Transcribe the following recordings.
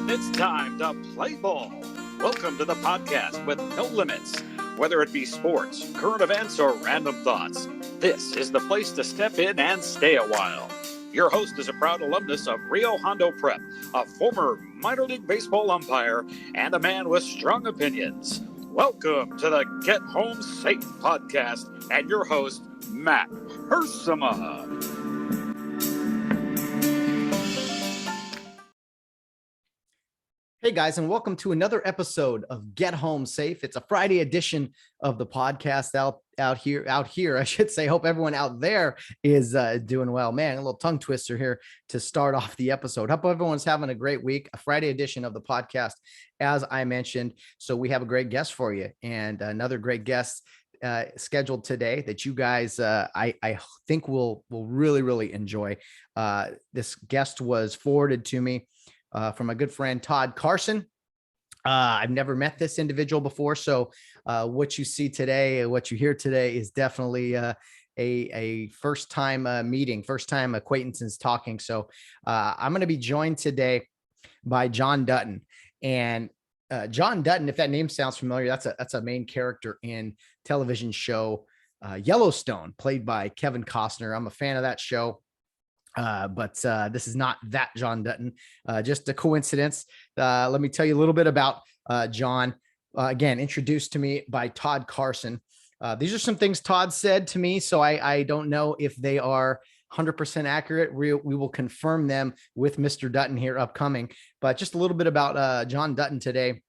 It's time to play ball. Welcome to the podcast with no limits. Whether it be sports, current events, or random thoughts, this is the place to step in and stay a while. Your host is a proud alumnus of Rio Hondo Prep, a former minor league baseball umpire, and a man with strong opinions. Welcome to the Get Home Safe podcast and your host, Matt Hersema. Hey guys, and welcome to another episode of Get Home Safe. It's a Friday edition of the podcast out here, I should say. Hope everyone out there is doing well. Man, a little tongue twister here to start off the episode. Hope everyone's having a great week. A Friday edition of the podcast, as I mentioned. So we have a great guest for you, and another great guest scheduled today that you guys I think will really enjoy. This guest was forwarded to me from my good friend Todd Carson. I've never met this individual before, so what you see today, what you hear today, is definitely a first time meeting, first time acquaintances talking. So I'm going to be joined today by John Dutton, and John Dutton, if that name sounds familiar, that's a main character in television show Yellowstone, played by Kevin Costner. I'm a fan of that show. But this is not that John Dutton, just a coincidence. Let me tell you a little bit about John. Again, introduced to me by Todd Carson. These are some things Todd said to me, so I don't know if they are 100% accurate. We will confirm them with Mr. Dutton here upcoming. But just a little bit about John Dutton today.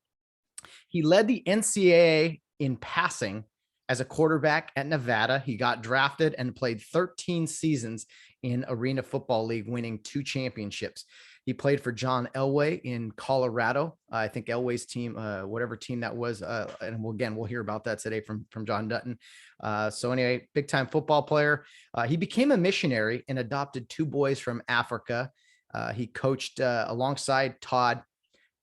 He led the NCAA in passing as a quarterback at Nevada. He got drafted and played 13 seasons in Arena Football League, winning 2 championships. He played for John Elway in Colorado. I think Elway's team, whatever team that was. And we'll hear about that today from John Dutton. So anyway, big time football player. He became a missionary and adopted 2 boys from Africa. He coached alongside Todd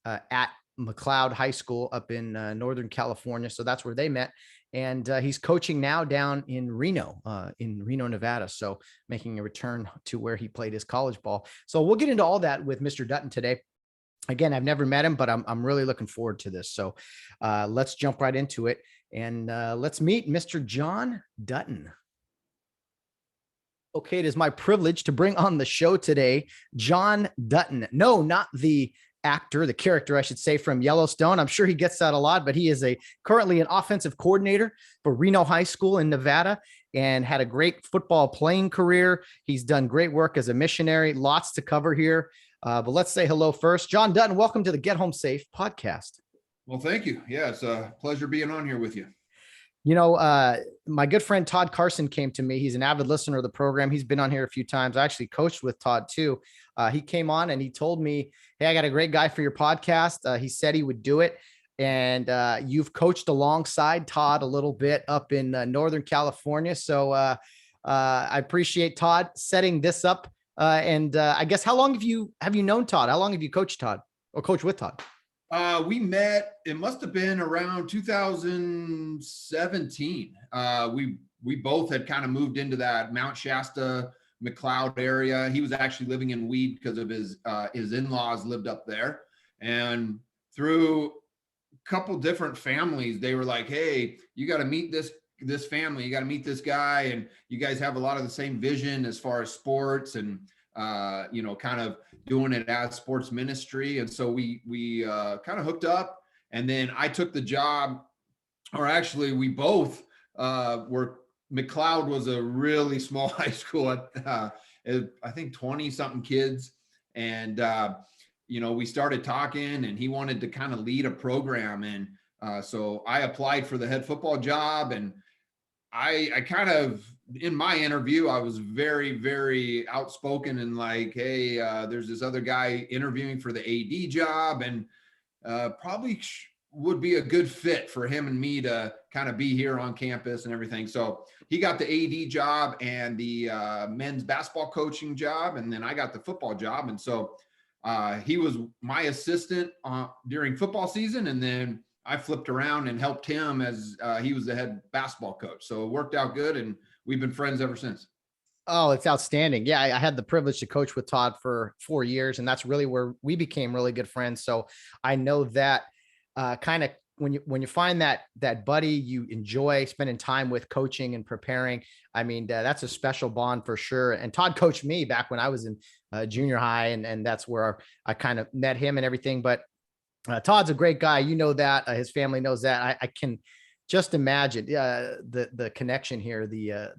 at McLeod High School up in Northern California. So that's where they met. And he's coaching now down in Reno, Nevada. So making a return to where he played his college ball. So we'll get into all that with Mr. Dutton today. Again, I've never met him, but I'm really looking forward to this. So let's jump right into it, and let's meet Mr. John Dutton. Okay, it is my privilege to bring on the show today, John Dutton. No, not the actor, the character, I should say, from Yellowstone. I'm sure he gets that a lot, but he is currently an offensive coordinator for Reno High School in Nevada, and had a great football playing career. He's done great work as a missionary. Lots to cover here, but let's say hello first. John Dutton, welcome to the Get Home Safe podcast. Well, thank you. Yeah, it's a pleasure being on here with you. You know, my good friend Todd Carson came to me. He's an avid listener of the program. He's been on here a few times. I actually coached with Todd too. He came on and he told me, hey, I got a great guy for your podcast. He said he would do it. And you've coached alongside Todd a little bit up in Northern California. So I appreciate Todd setting this up. And I guess, how long have you known Todd? How long have you coached Todd or coached with Todd? We met, it must have been around 2017. We both had kind of moved into that Mount Shasta, McLeod area. He was actually living in Weed because of his in-laws lived up there. And through a couple different families, they were like, hey, you got to meet this family. You got to meet this guy. And you guys have a lot of the same vision as far as sports and, kind of doing it as sports ministry. And so we kind of hooked up, and then I took the job, or actually we both McLeod was a really small high school at, I think 20 something kids. And, we started talking, and he wanted to kind of lead a program. And so I applied for the head football job, and I kind of, in my interview, I was very, very outspoken and like, hey, there's this other guy interviewing for the AD job, and probably would be a good fit for him and me to kind of be here on campus and everything. So he got the AD job and the men's basketball coaching job, and then I got the football job. And so he was my assistant during football season, and then I flipped around and helped him as he was the head basketball coach. So it worked out good, and we've been friends ever since. Oh, it's outstanding. Yeah, I had the privilege to coach with Todd for 4 years, and that's really where we became really good friends. So I know that kind of when you find that buddy you enjoy spending time with, coaching and preparing. I mean, that's a special bond for sure. And Todd coached me back when I was in junior high, and that's where I kind of met him and everything. But Todd's a great guy. You know that. His family knows that. I can just imagine the connection here, the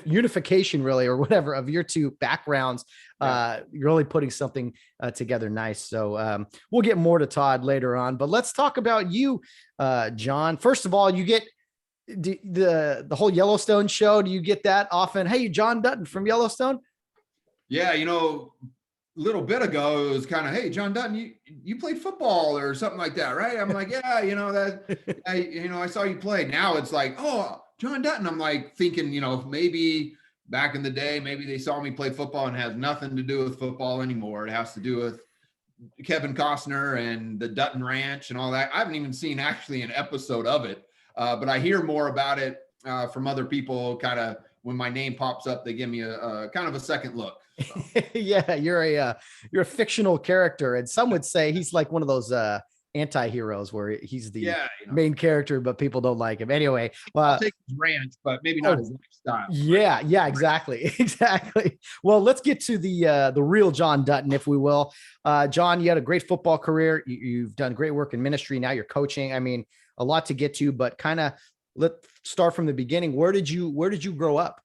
unification really, or whatever, of your two backgrounds. You're really putting something together nice. So we'll get more to Todd later on, but let's talk about you, John. First of all, you get the whole Yellowstone show. Do you get that often? Hey, John Dutton from Yellowstone. Yeah, little bit ago, it was kind of, hey, John Dutton, you played football or something like that, right? I'm like, yeah, I saw you play. Now it's like, oh, John Dutton. I'm like thinking, maybe back in the day, maybe they saw me play football and it has nothing to do with football anymore. It has to do with Kevin Costner and the Dutton Ranch and all that. I haven't even seen actually an episode of it, but I hear more about it from other people. Kind of when my name pops up, they give me a kind of a second look. So. Yeah, you're a fictional character, and some would say he's like one of those anti-heroes where he's the main character, but people don't like him anyway. I'll take his ranch, but maybe not his lifestyle. Yeah, exactly. Well, let's get to the real John Dutton, if we will. John, you had a great football career. You've done great work in ministry. Now you're coaching. I mean, a lot to get to, but kind of let's start from the beginning. Where did you grow up?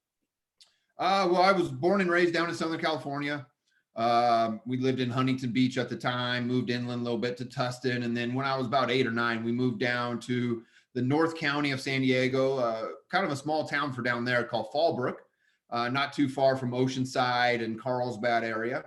Well, I was born and raised down in Southern California. We lived in Huntington Beach at the time, moved inland a little bit to Tustin. And then when I was about 8 or 9, we moved down to the North County of San Diego, kind of a small town for down there called Fallbrook, not too far from Oceanside and Carlsbad area.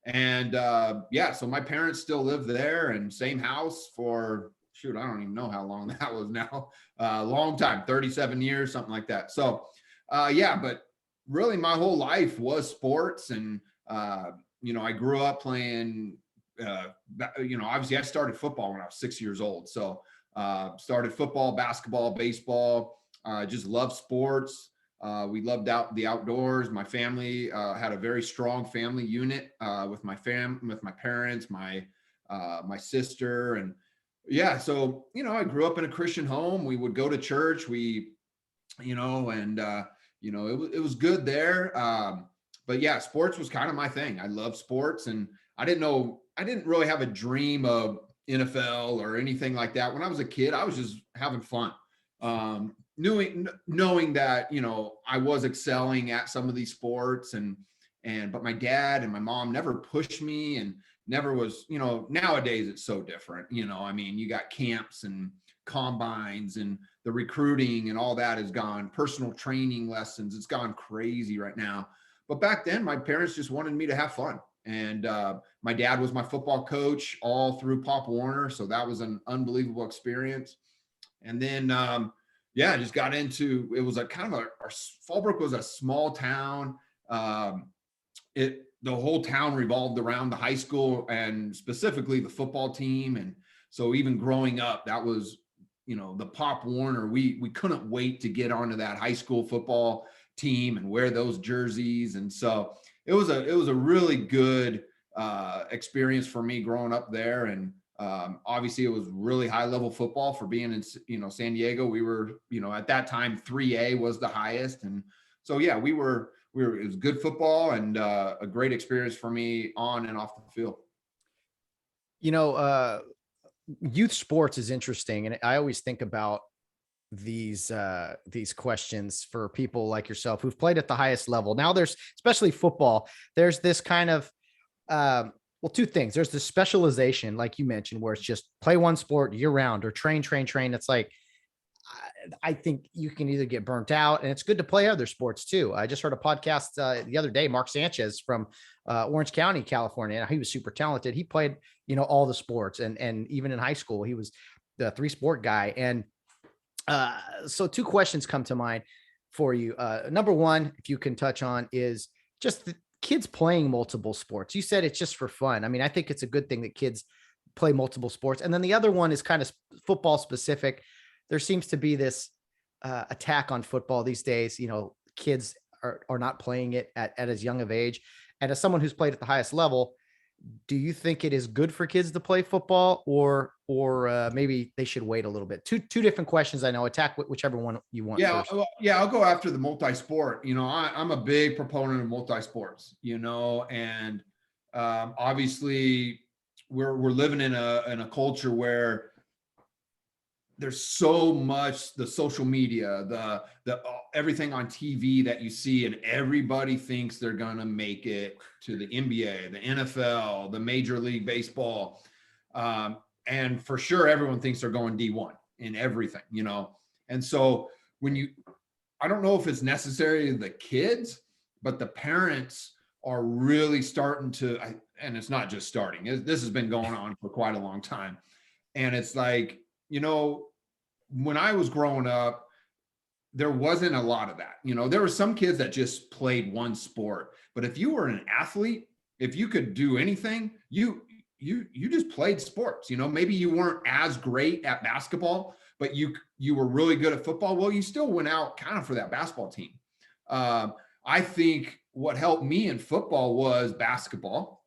And so my parents still live there, and same house for, I don't even know how long that was now. Long time, 37 years, something like that. So but really my whole life was sports. And I grew up playing, obviously I started football when I was 6 years old. So started football, basketball, baseball, just loved sports. We loved the outdoors. My family had a very strong family unit with my parents, my sister. And so, I grew up in a Christian home. We would go to church. It was good there. But yeah, sports was kind of my thing. I love sports, and I didn't really have a dream of NFL or anything like that. When I was a kid, I was just having fun. Knowing that, I was excelling at some of these sports, but my dad and my mom never pushed me, and never was, nowadays it's so different. You got camps and combines, and the recruiting and all that has gone, personal training lessons, it's gone crazy right now. But back then, my parents just wanted me to have fun. And my dad was my football coach all through Pop Warner. So that was an unbelievable experience. And then, I just got into, it was a kind of our Fallbrook was a small town. The whole town revolved around the high school and specifically the football team. And so even growing up, that was, the Pop Warner, we couldn't wait to get onto that high school football team and wear those jerseys. And so it was a really good experience for me growing up there. And obviously it was really high level football for being in, San Diego. We were, at that time, 3A was the highest. And so, it was good football and a great experience for me on and off the field. Youth sports is interesting. And I always think about these questions for people like yourself who've played at the highest level. Now there's, especially football, there's this kind of, two things. There's the specialization, like you mentioned, where it's just play one sport year round or train. It's like, I think you can either get burnt out, and it's good to play other sports too. I just heard a podcast the other day, Mark Sanchez from Orange County, California. He was super talented. He played, all the sports, and even in high school, he was the 3-sport guy. And so 2 questions come to mind for you. Number one, if you can touch on, is just the kids playing multiple sports. You said it's just for fun. I mean, I think it's a good thing that kids play multiple sports. And then the other one is kind of football specific. There seems to be this attack on football these days. Kids are not playing it at as young of age. And as someone who's played at the highest level, do you think it is good for kids to play football, or maybe they should wait a little bit? Two different questions. I know. Attack whichever one you want Yeah, first. yeah, I'll go after the multi-sport. I'm a big proponent of multi-sports. And obviously we're living in a culture where there's so much, the social media, the everything on TV that you see, and everybody thinks they're gonna make it to the NBA, the NFL, the Major League Baseball, and for sure everyone thinks they're going D1 in everything, And so I don't know if it's necessarily the kids, but the parents are really starting to, and it's not just starting. This has been going on for quite a long time, and it's like, when I was growing up, there wasn't a lot of that. There were some kids that just played one sport, but if you were an athlete, if you could do anything, you just played sports. Maybe you weren't as great at basketball, but you were really good at football. Well, you still went out kind of for that basketball team. I think what helped me in football was basketball.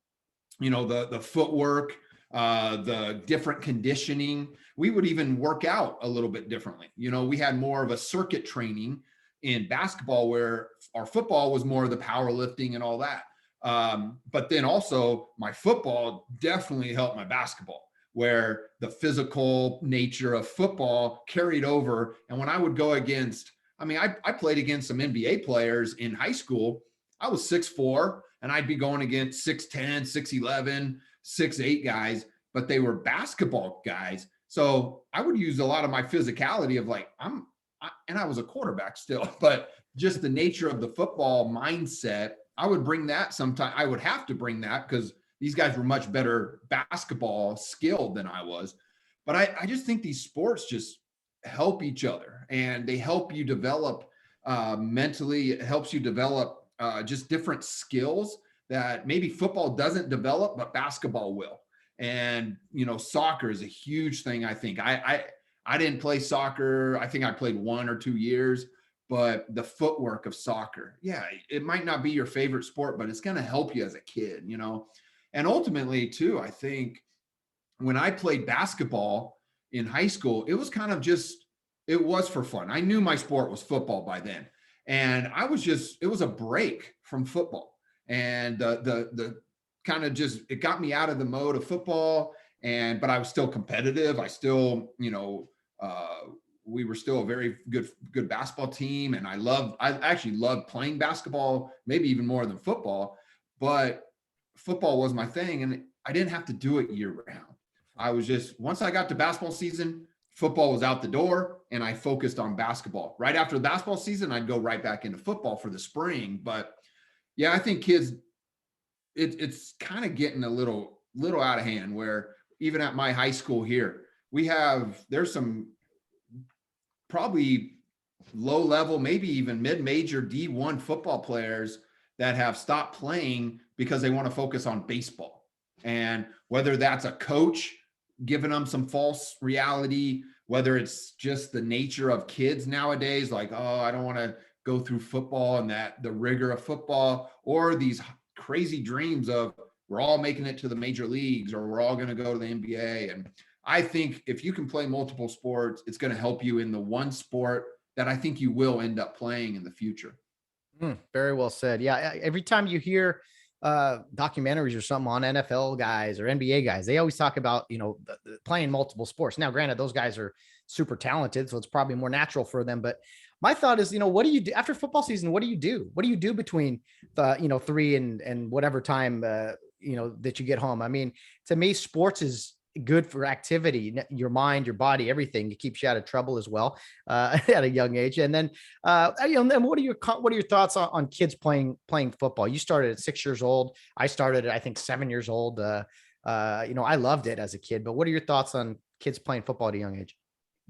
The footwork, the different conditioning. We would even work out a little bit differently. We had more of a circuit training in basketball, where our football was more of the powerlifting and all that. But then also my football definitely helped my basketball, where the physical nature of football carried over. And when I would go against, I played against some NBA players in high school. I was 6'4", and I'd be going against 6'10", 6'11", 6'8" guys, but they were basketball guys. So I would use a lot of my physicality of and I was a quarterback still, but just the nature of the football mindset, I would bring that sometime. I would have to bring that because these guys were much better basketball skilled than I was. But I just think these sports just help each other, and they help you develop mentally. It helps you develop just different skills that maybe football doesn't develop, but basketball will. And, soccer is a huge thing. I think I didn't play soccer. I think I played 1 or 2 years, but the footwork of soccer, yeah, it might not be your favorite sport, but it's going to help you as a kid, And ultimately too, I think when I played basketball in high school, it was kind of it was for fun. I knew my sport was football by then. And it was a break from football. And the kind of it got me out of the mode of football. But I was still competitive. I still, we were still a very good basketball team. And I actually loved playing basketball, maybe even more than football, but football was my thing. And I didn't have to do it year round. I was once I got to basketball season, football was out the door, and I focused on basketball. Right after the basketball season, I'd go right back into football for the spring. But yeah, I think kids, it's kind of getting a little out of hand, where even at my high school here, there's some probably low level, maybe even mid-major D1 football players that have stopped playing because they want to focus on baseball. And whether that's a coach giving them some false reality, whether it's just the nature of kids nowadays, like, oh, I don't want to go through football and the rigor of football, or these crazy dreams of we're all making it to the major leagues, or we're all going to go to the NBA. And I think if you can play multiple sports, it's going to help you in the one sport that I think you will end up playing in the future. Very well said. Yeah. Every time you hear documentaries or something on NFL guys or NBA guys, they always talk about, playing multiple sports. Now, granted, those guys are super talented, so it's probably more natural for them. But my thought is, what do you do after football season? What do you do? What do you do between the, 3 and whatever time, that you get home? I mean, to me, sports is good for activity, your mind, your body, everything. It keeps you out of trouble as well at a young age. And then, then what are your thoughts on kids playing football? You started at 6 years old. I started at, I think, 7 years old. I loved it as a kid, but what are your thoughts on kids playing football at a young age?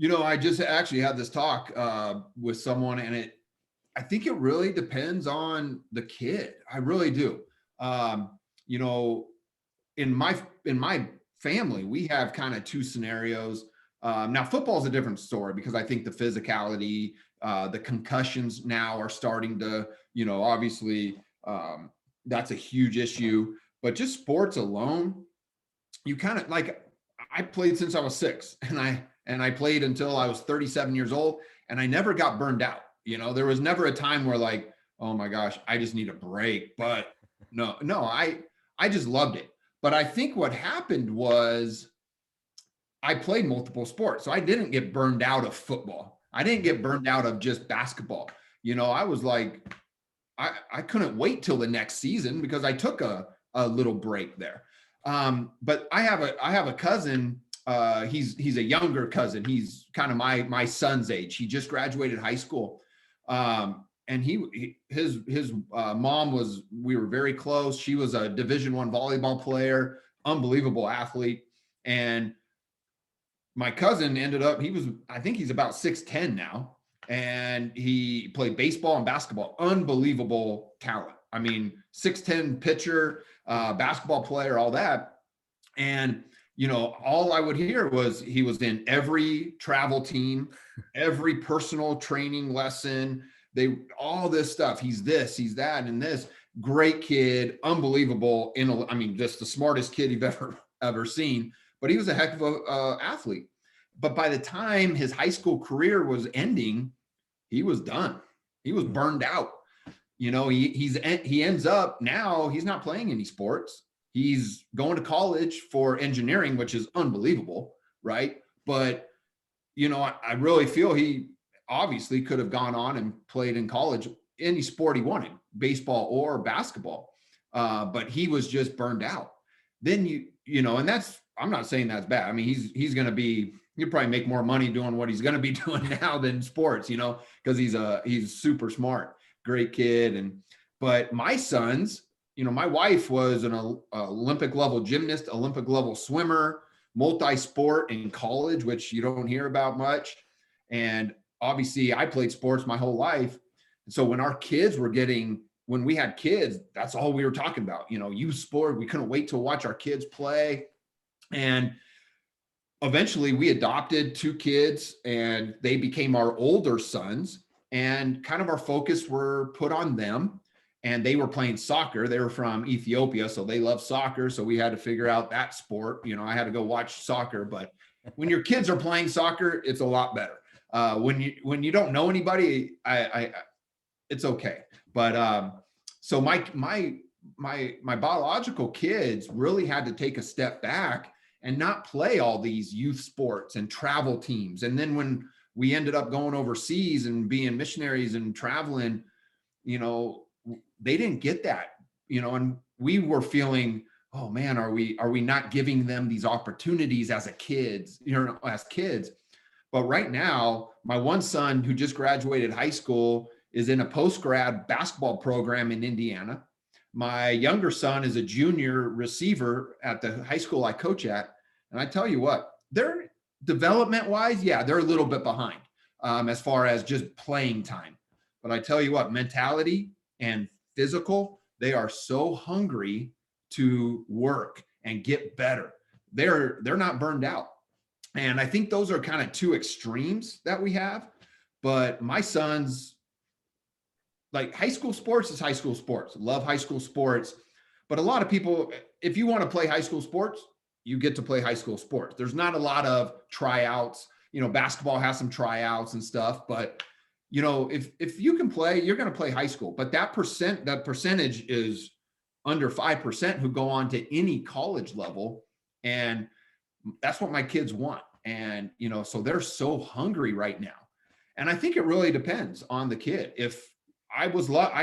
I just actually had this talk with someone, and I think it really depends on the kid. I really do. In my family, we have kind of 2 scenarios. Now football is a different story because I think the physicality The concussions now are starting to, obviously that's a huge issue. But just sports alone, you kind of like, I played since I was 6, and I played until I was 37 years old, and I never got burned out. There was never a time where like, oh my gosh, I just need a break. But no, I just loved it. But I think what happened was I played multiple sports. So I didn't get burned out of football. I didn't get burned out of just basketball. I was like, I couldn't wait till the next season because I took a little break there. But I have a cousin. He's a younger cousin. He's kind of my son's age. He just graduated high school. And his mom we were very close. She was a Division I volleyball player, unbelievable athlete. And my cousin ended up, I think he's about 6'10" now. And he played baseball and basketball, unbelievable talent. I mean, 6'10" pitcher, basketball player, all that. And, all I would hear was he was in every travel team, every personal training lesson, all this stuff. He's this, he's that, and this. Great kid, unbelievable. Just the smartest kid you've ever seen. But he was a heck of a athlete. But by the time his high school career was ending, he was done. He was burned out. He ends up now, he's not playing any sports. He's going to college for engineering, which is unbelievable, right? But, I really feel he obviously could have gone on and played in college, any sport he wanted, baseball or basketball. But he was just burned out. Then and I'm not saying that's bad. I mean, he'll probably make more money doing what he's going to be doing now than sports, because he's super smart, great kid. But my sons, my wife was an Olympic level gymnast, Olympic level swimmer, multi-sport in college, which you don't hear about much. And obviously I played sports my whole life. And so when we had kids, that's all we were talking about, youth sport. We couldn't wait to watch our kids play. And eventually we adopted 2 kids, and they became our older sons, and kind of our focus were put on them. And they were playing soccer. They were from Ethiopia, so they love soccer. So we had to figure out that sport. I had to go watch soccer. But when your kids are playing soccer, it's a lot better. When you don't know anybody, it's okay. But so my biological kids really had to take a step back and not play all these youth sports and travel teams. And then when we ended up going overseas and being missionaries and traveling, they didn't get that, and we were feeling, oh man, are we not giving them these opportunities as kids? But right now, my one son who just graduated high school is in a post-grad basketball program in Indiana. My younger son is a junior receiver at the high school I coach at. And I tell you what, they're development-wise, yeah, they're a little bit behind as far as just playing time. But I tell you what, mentality and physical, they are so hungry to work and get better. They're not burned out. And I think those are kind of 2 extremes that we have. But my sons, like, high school sports is high school sports. Love high school sports. But a lot of people, if you want to play high school sports, you get to play high school sports. There's not a lot of tryouts. Basketball has some tryouts and stuff, but if you can play, you're going to play high school. But that percentage is under 5% who go on to any college level. And that's what my kids want. And, so they're so hungry right now. And I think it really depends on the kid. If I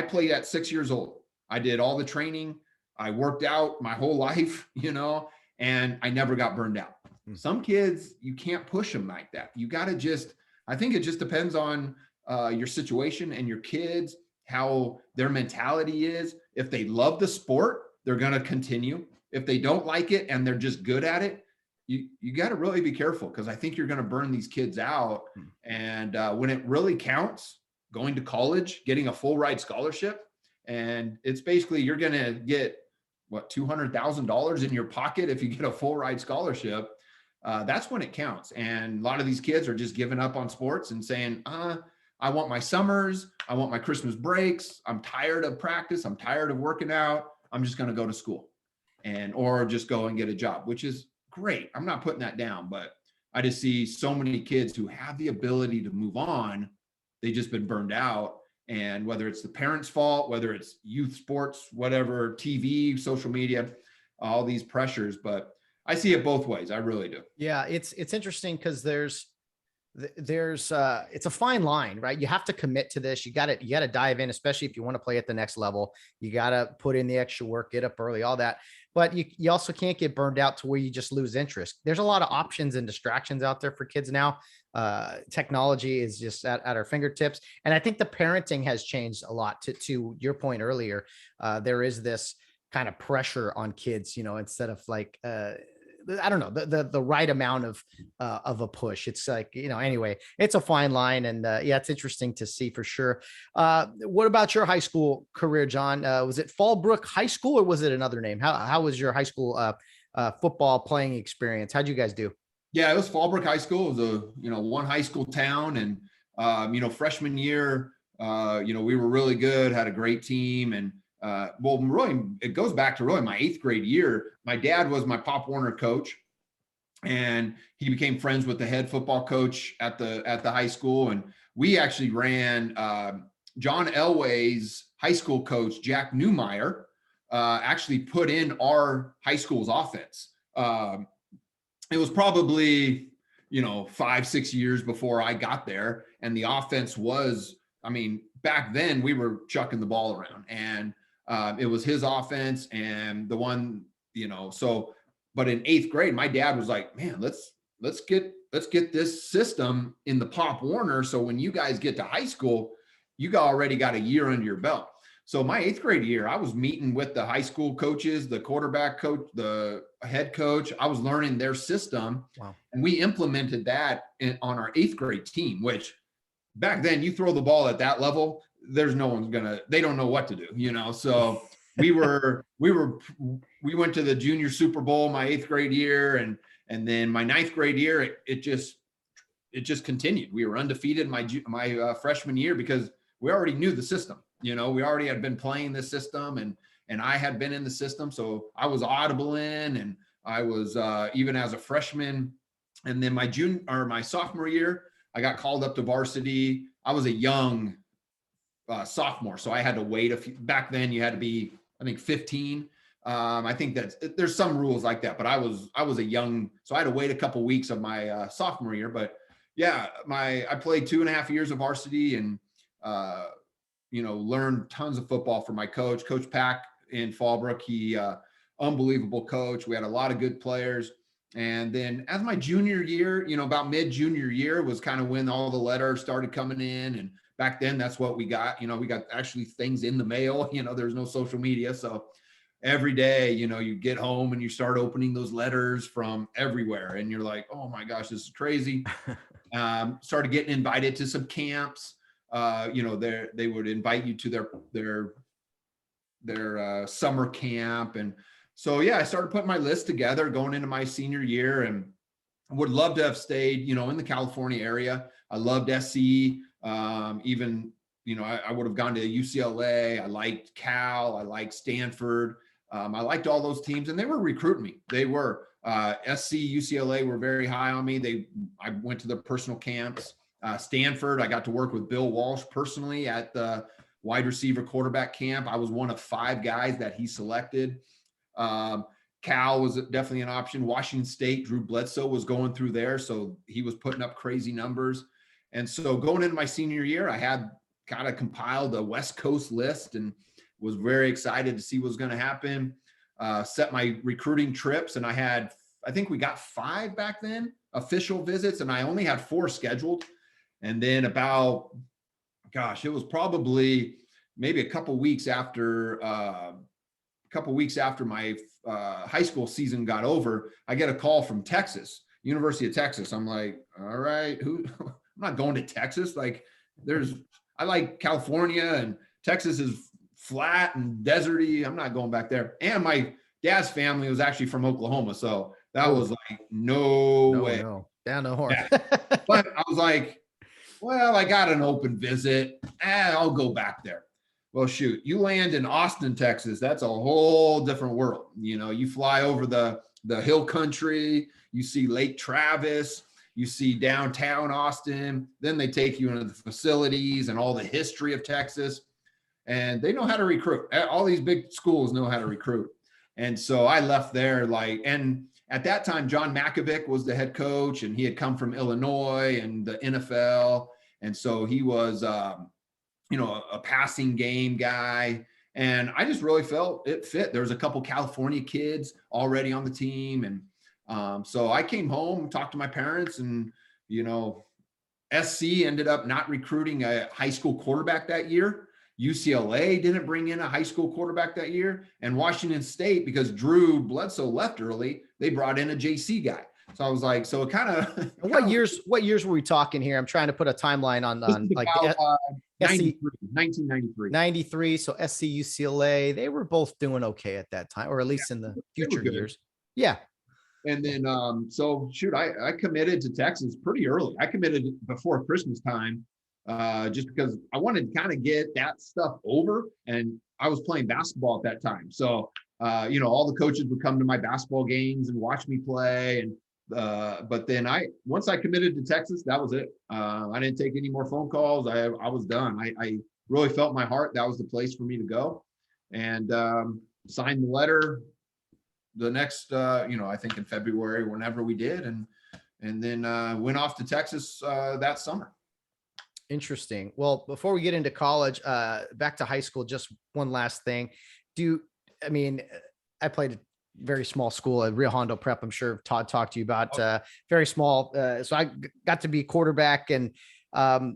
played at 6 years old, I did all the training. I worked out my whole life, and I never got burned out. Some kids, you can't push them like that. You got to I think it just depends on your situation and your kids, how their mentality is. If they love the sport, they're going to continue. If they don't like it and they're just good at it, you got to really be careful, because I think you're going to burn these kids out. And when it really counts, going to college, getting a full ride scholarship, and it's basically, you're going to get $200,000 in your pocket if you get a full ride scholarship. That's when it counts. And a lot of these kids are just giving up on sports and saying, I I want my summers. I want my Christmas breaks. I'm tired of practice. I'm tired of working out. I'm just going to go to school or just go and get a job, which is great. I'm not putting that down, but I just see so many kids who have the ability to move on. They've just been burned out. And whether it's the parents' fault, whether it's youth sports, whatever, TV, social media, all these pressures, but I see it both ways. I really do. Yeah, it's interesting because it's a fine line, right? You have to commit to this. You got to dive in, especially if you want to play at the next level. You got to put in the extra work, get up early, all that. But you also can't get burned out to where you just lose interest. There's a lot of options and distractions out there for kids now. Technology is just at our fingertips. And I think the parenting has changed a lot to your point earlier. There is this kind of pressure on kids, instead of like, I don't know, the right amount of a push. It's like, anyway, it's a fine line. And yeah, it's interesting to see for sure. What about your high school career, John? Was it Fallbrook High School or was it another name? How was your high school football playing experience? How'd you guys do? Yeah, it was Fallbrook High School. It was one high school town. And, freshman year, we were really good, had a great team. And really, it goes back to really my 8th grade year. My dad was my Pop Warner coach, and he became friends with the head football coach at the high school. And we actually ran John Elway's high school coach, Jack Newmeyer, actually put in our high school's offense. It was probably, 5-6 years before I got there. And the offense was, back then we were chucking the ball around, and it was his offense and the one, but in 8th grade, my dad was like, man, let's get this system in the Pop Warner. So when you guys get to high school, you already got a year under your belt. So my 8th grade year, I was meeting with the high school coaches, the quarterback coach, the head coach. I was learning their system. Wow. And we implemented that on our 8th grade team, which back then you throw the ball at that level, they don't know what to do, So we went to the junior Super Bowl my 8th grade year. And then my 9th grade year, it just continued. We were undefeated my freshman year because we already knew the system. We already had been playing this system, and I had been in the system. So I was audible in, and I was even as a freshman. And then my sophomore year, I got called up to varsity. I was a young sophomore, so I had to wait back then you had to be, I think, 15. I think that there's some rules like that, but I was a young, so I had to wait a couple weeks of my sophomore year. But yeah, I played 2.5 years of varsity, and learned tons of football from my coach, Coach Pack in Fallbrook. He unbelievable coach. We had a lot of good players. And then as my junior year, about mid-junior year was kind of when all the letters started coming in. And back then, that's what we got. We got actually things in the mail. There's no social media. So every day, you get home and you start opening those letters from everywhere. And you're like, oh my gosh, this is crazy. Started getting invited to some camps. They would invite you to their summer camp. And so, yeah, I started putting my list together going into my senior year, and would love to have stayed, in the California area. I loved SC. Even, I would have gone to UCLA. I liked Cal. I liked Stanford. I liked all those teams, and they were recruiting me. They were SC, UCLA were very high on me. I went to the personal camps. Stanford, I got to work with Bill Walsh personally at the wide receiver quarterback camp. I was one of 5 guys that he selected. Cal was definitely an option. Washington State, Drew Bledsoe was going through there, so he was putting up crazy numbers. And so going into my senior year, I had kind of compiled a West Coast list and was very excited to see what was going to happen. Set my recruiting trips, and I think we got 5 back then, official visits, and I only had 4 scheduled. And then it was probably maybe a couple weeks after my high school season got over, I get a call from Texas, University of Texas. I'm like, all right, I'm not going to Texas. Like I like California, and Texas is flat and deserty. I'm not going back there. And my dad's family was actually from Oklahoma. So that was like, no way. Down the horse. Yeah. But I was like, Well, I got an open visit. I'll go back there. Well, shoot, you land in Austin, Texas. That's a whole different world. You fly over the hill country, you see Lake Travis, you see downtown Austin. Then they take you into the facilities and all the history of Texas. And they know how to recruit. All these big schools know how to recruit. And so I left there and at that time, John Makovic was the head coach, and he had come from Illinois and the NFL. And so he was, a passing game guy. And I just really felt it fit. There was a couple California kids already on the team. And so I came home, talked to my parents, and, SC ended up not recruiting a high school quarterback that year. UCLA didn't bring in a high school quarterback that year. And Washington State, because Drew Bledsoe left early, they brought in a JC guy. So I was like, so it kind of. What years were we talking here? I'm trying to put a timeline on like about, SC, 1993. 93. So SC, UCLA, they were both doing okay at that time, or at least in the future years. Yeah. And then, so shoot, I committed to Texas pretty early. I committed before Christmas time, just because I wanted to kind of get that stuff over. And I was playing basketball at that time. So, all the coaches would come to my basketball games and watch me play. And, but then once I committed to Texas, that was it. I didn't take any more phone calls. I was done. I really felt in my heart that was the place for me to go, and signed the letter the next, I think in February, whenever we did. And then went off to Texas that summer. Interesting. Well, before we get into college, back to high school, just one last thing. I played a very small school at Rio Hondo Prep. I'm sure Todd talked to you about very small. So I got to be quarterback, and, I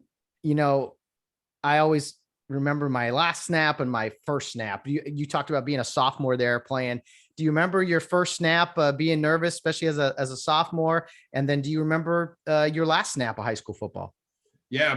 always remember my last snap and my first snap. You talked about being a sophomore there playing. Do you remember your first snap, being nervous, especially as a sophomore? And then do you remember your last snap of high school football? Yeah,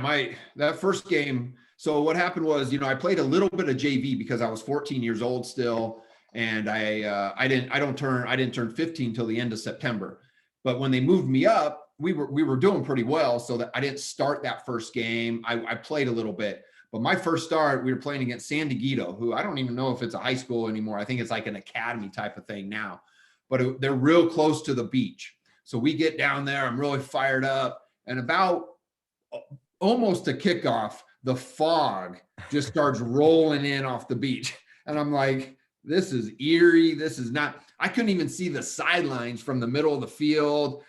that first game. So what happened was, I played a little bit of JV because I was 14 years old still, and I didn't turn 15 till the end of September. But when they moved me up, we were doing pretty well, so that I didn't start that first game. I played a little bit, but my first start, we were playing against San Diego, who I don't even know if it's a high school anymore. I think it's like an academy type of thing now, but they're real close to the beach. So we get down there. I'm really fired up, and about almost a kickoff, the fog just starts rolling in off the beach. And I'm like, this is eerie. This is not, I couldn't even see the sidelines from the middle of the field.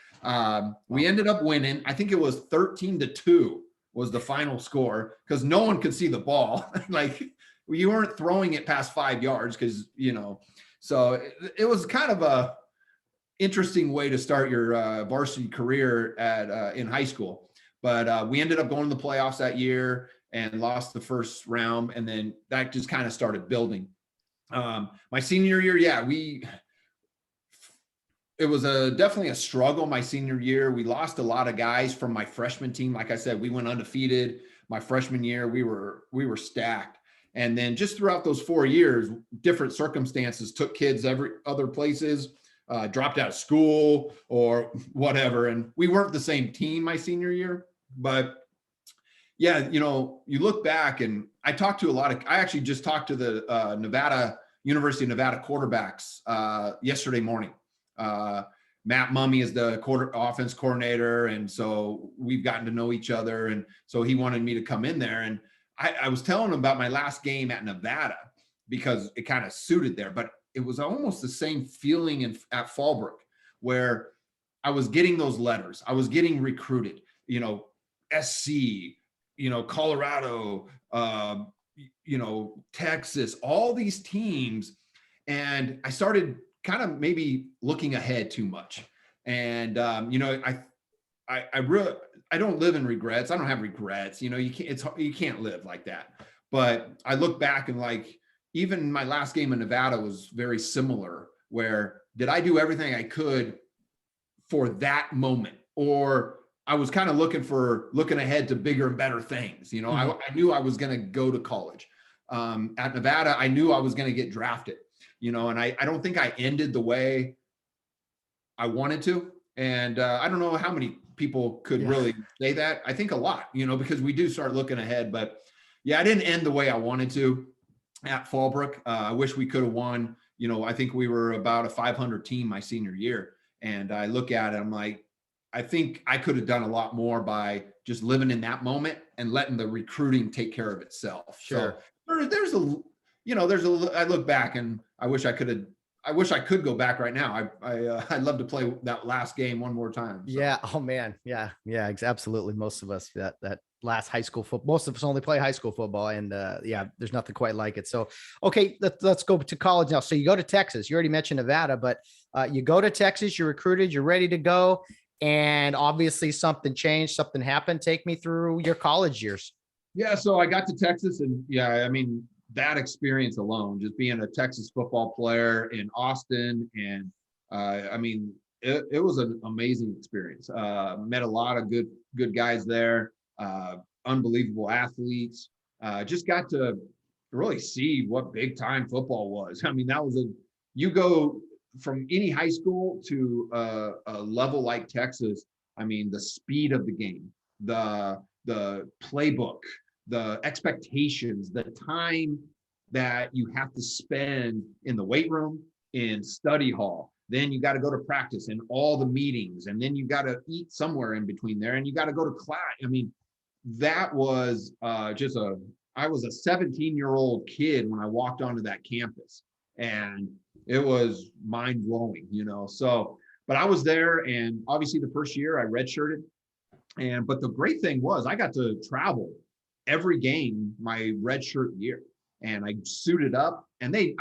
We ended up winning. I think it was 13-2 was the final score, because no one could see the ball. Like, you weren't throwing it past 5 yards because, so it was kind of a interesting way to start your varsity career in high school. But we ended up going to the playoffs that year and lost the first round. And then that just kind of started building. My senior year, it was definitely a struggle my senior year. We lost a lot of guys from my freshman team. Like I said, we went undefeated. My freshman year, we were stacked. And then just throughout those 4 years, different circumstances took kids every other places, dropped out of school or whatever. And we weren't the same team my senior year. But yeah, you look back, and I actually just talked to the University of Nevada quarterbacks yesterday morning. Matt Mummy is the offense coordinator. And so we've gotten to know each other. And so he wanted me to come in there. And I was telling him about my last game at Nevada because it kind of suited there, but it was almost the same feeling at Fallbrook, where I was getting those letters. I was getting recruited, SC, Colorado, Texas, all these teams. And I started kind of maybe looking ahead too much. And, I don't live in regrets. I don't have regrets. You can't live like that. But I look back and, like, even my last game in Nevada was very similar, where did I do everything I could for that moment? Or I was kind of looking ahead to bigger and better things. Mm-hmm. I knew I was going to go to college. At Nevada, I knew I was going to get drafted, and I don't think I ended the way I wanted to. And I don't know how many people could really say that. I think a lot, because we do start looking ahead. But yeah, I didn't end the way I wanted to at Fallbrook. I wish we could have won. I think we were about a 500 team my senior year. And I look at it, I'm like, I think I could have done a lot more by just living in that moment and letting the recruiting take care of itself. Sure. So I look back and I wish I could go back right now. I'd love to play that last game one more time. So. Yeah. Oh man. Yeah. Yeah. Absolutely. Most of us that last high school football, most of us only play high school football, and there's nothing quite like it. So, okay, let's go to college now. So you go to Texas. You already mentioned Nevada, but you go to Texas. You're recruited. You're ready to go, and obviously something changed. Something happened. Take me through your college years. Yeah. So I got to Texas, and that experience alone, just being a Texas football player in Austin, and it was an amazing experience. Met a lot of good guys there, unbelievable athletes. Just got to really see what big time football was. You go from any high school to a level like Texas. The speed of the game, the playbook, the expectations, the time that you have to spend in the weight room, in study hall. Then you got to go to practice and all the meetings, and then you got to eat somewhere in between there, and you got to go to class. That was I was a 17-year-old kid when I walked onto that campus, and it was mind blowing, So, but I was there, and obviously the first year I redshirted, but the great thing was I got to travel every game my redshirt year, and I suited up, and they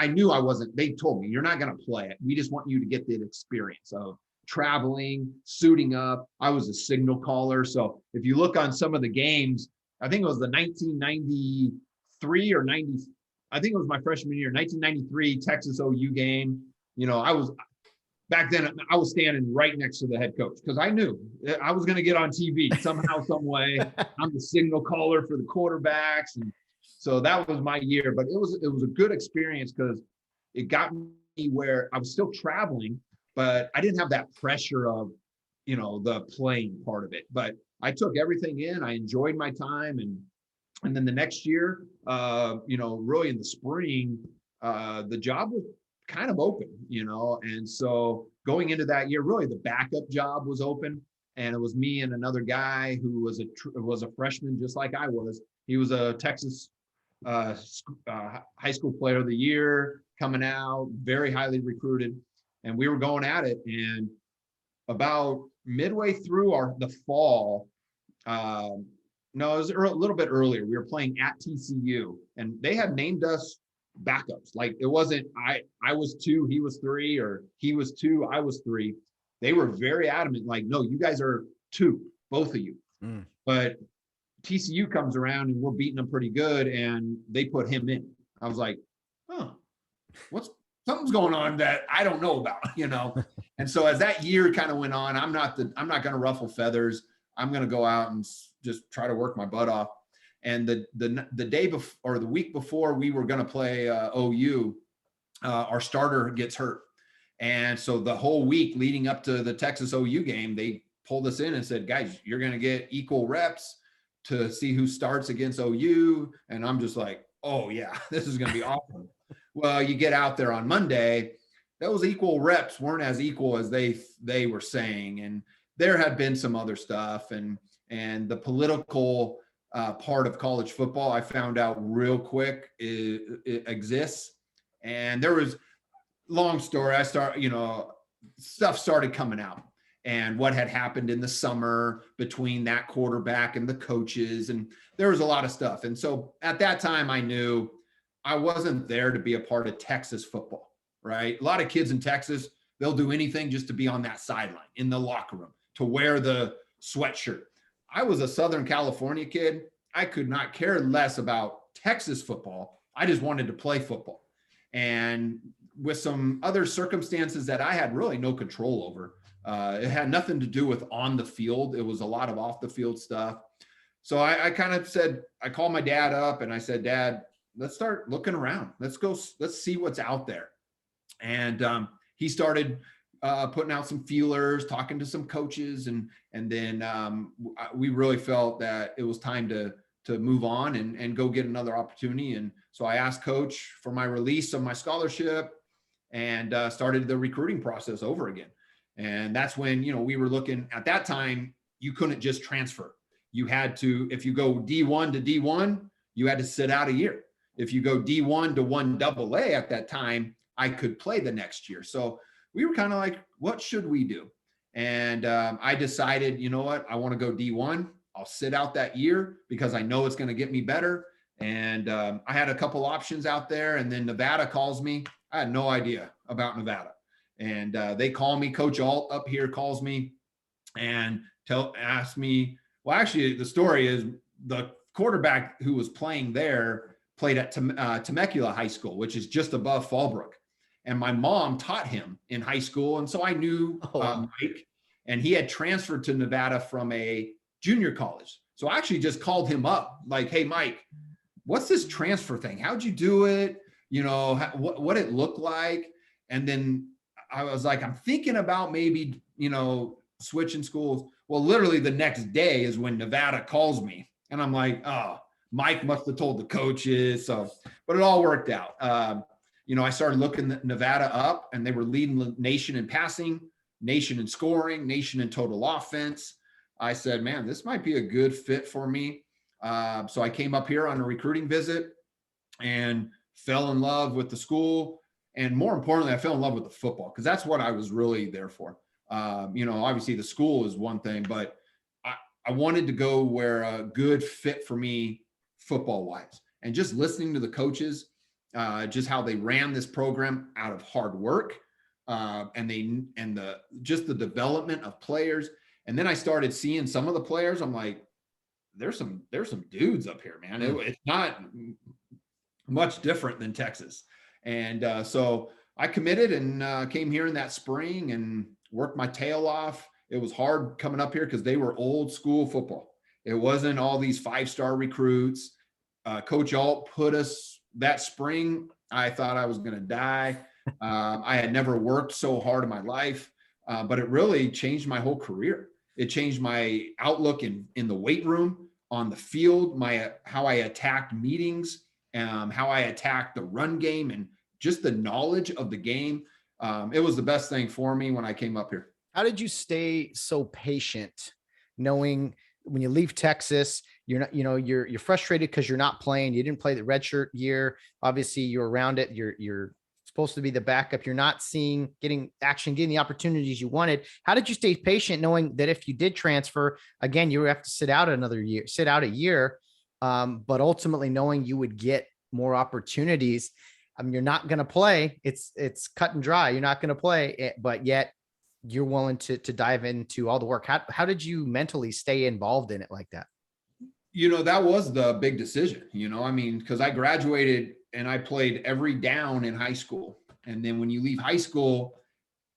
told me, you're not going to play it. We just want you to get the experience of traveling, suiting up. I was a signal caller. So if you look on some of the games, I think it was the 1993 or 90, I think it was my freshman year, 1993 Texas OU game. Back then I was standing right next to the head coach because I knew I was going to get on TV somehow, some way. I'm the signal caller for the quarterbacks. And so that was my year, but it was a good experience because it got me where I was still traveling, but I didn't have that pressure of, the playing part of it. But I took everything in. I enjoyed my time. And then the next year, really in the spring, the job was kind of open, and so going into that year, really the backup job was open, and it was me and another guy who was a freshman just like I was. He was a Texas high school player of the year coming out, very highly recruited, and we were going at it. And about midway through the fall, no, it was a little bit earlier. We were playing at TCU, and they had named us backups. Like it wasn't I was 2, he was 3, or he was 2, I was 3. They were very adamant, like, no, you guys are 2, both of you. But TCU comes around and we're beating them pretty good, and they put him in. I was like, something's going on that I don't know about, And so as that year kind of went on, I'm not going to ruffle feathers. I'm going to go out and just try to work my butt off. And the day before, or the week before we were going to play OU, our starter gets hurt. And so the whole week leading up to the Texas OU game, they pulled us in and said, guys, you're going to get equal reps to see who starts against OU. And I'm just like, oh yeah, this is going to be awesome. Well, you get out there on Monday, those equal reps weren't as equal as they were saying. And there had been some other stuff, and the political part of college football, I found out real quick it exists. And there was, long story, stuff started coming out, and what had happened in the summer between that quarterback and the coaches, and there was a lot of stuff. And so at that time I knew I wasn't there to be a part of Texas football, right? A lot of kids in Texas, they'll do anything just to be on that sideline in the locker room, to wear the sweatshirt. I was a Southern California kid. I could not care less about Texas football. I just wanted to play football. And with some other circumstances that I had really no control over, it had nothing to do with on the field. It was a lot of off the field stuff. So I kind of said, I called my dad up and I said, Dad, let's start looking around. Let's see what's out there. And he started putting out some feelers, talking to some coaches, and then we really felt that it was time to move on and go get another opportunity. And so I asked coach for my release of my scholarship and started the recruiting process over again. And that's when, we were looking at that time, you couldn't just transfer. You had to, if you go D1 to D1, you had to sit out a year. If you go D1 to 1AA at that time, I could play the next year. So we were kind of like, what should we do? And I decided, you know what, I want to go D1. I'll sit out that year because I know it's going to get me better. And I had a couple options out there, and then Nevada calls me. I had no idea about Nevada. And they call me, Coach Alt up here calls me and asked me, well, actually the story is the quarterback who was playing there played at Temecula High School, which is just above Fallbrook. And my mom taught him in high school. And so I knew Mike, and he had transferred to Nevada from a junior college. So I actually just called him up like, hey, Mike, what's this transfer thing? How'd you do it? What it looked like? And then I was like, I'm thinking about maybe, switching schools. Well, literally the next day is when Nevada calls me. And I'm like, oh, Mike must have told the coaches. So, but it all worked out. I started looking Nevada up, and they were leading the nation in passing, nation in scoring, nation in total offense. I said, man, this might be a good fit for me. So I came up here on a recruiting visit and fell in love with the school. And more importantly, I fell in love with the football, because that's what I was really there for. Obviously the school is one thing, but I wanted to go where a good fit for me football wise, and just listening to the coaches, just how they ran this program out of hard work, and the development of players. And then I started seeing some of the players. I'm like, there's some dudes up here, man. It's not much different than Texas. And so I committed and came here in that spring and worked my tail off. It was hard coming up here because they were old school football. It wasn't all these 5-star recruits. Coach Alt put us that spring. I thought I was going to die. I had never worked so hard in my life, but it really changed my whole career. It changed my outlook in the weight room, on the field, how I attacked meetings, how I attacked the run game, and just the knowledge of the game. It was the best thing for me when I came up here. How did you stay so patient, knowing when you leave Texas, you're not, you're frustrated because you're not playing. You didn't play the redshirt year. Obviously, you're around it. You're supposed to be the backup. You're not getting the opportunities you wanted. How did you stay patient, knowing that if you did transfer again, you would have to sit out a year, but ultimately knowing you would get more opportunities? You're not going to play. It's cut and dry. You're not going to play, but yet you're willing to dive into all the work. How did you mentally stay involved in it like that? That was the big decision, because I graduated and I played every down in high school. And then when you leave high school,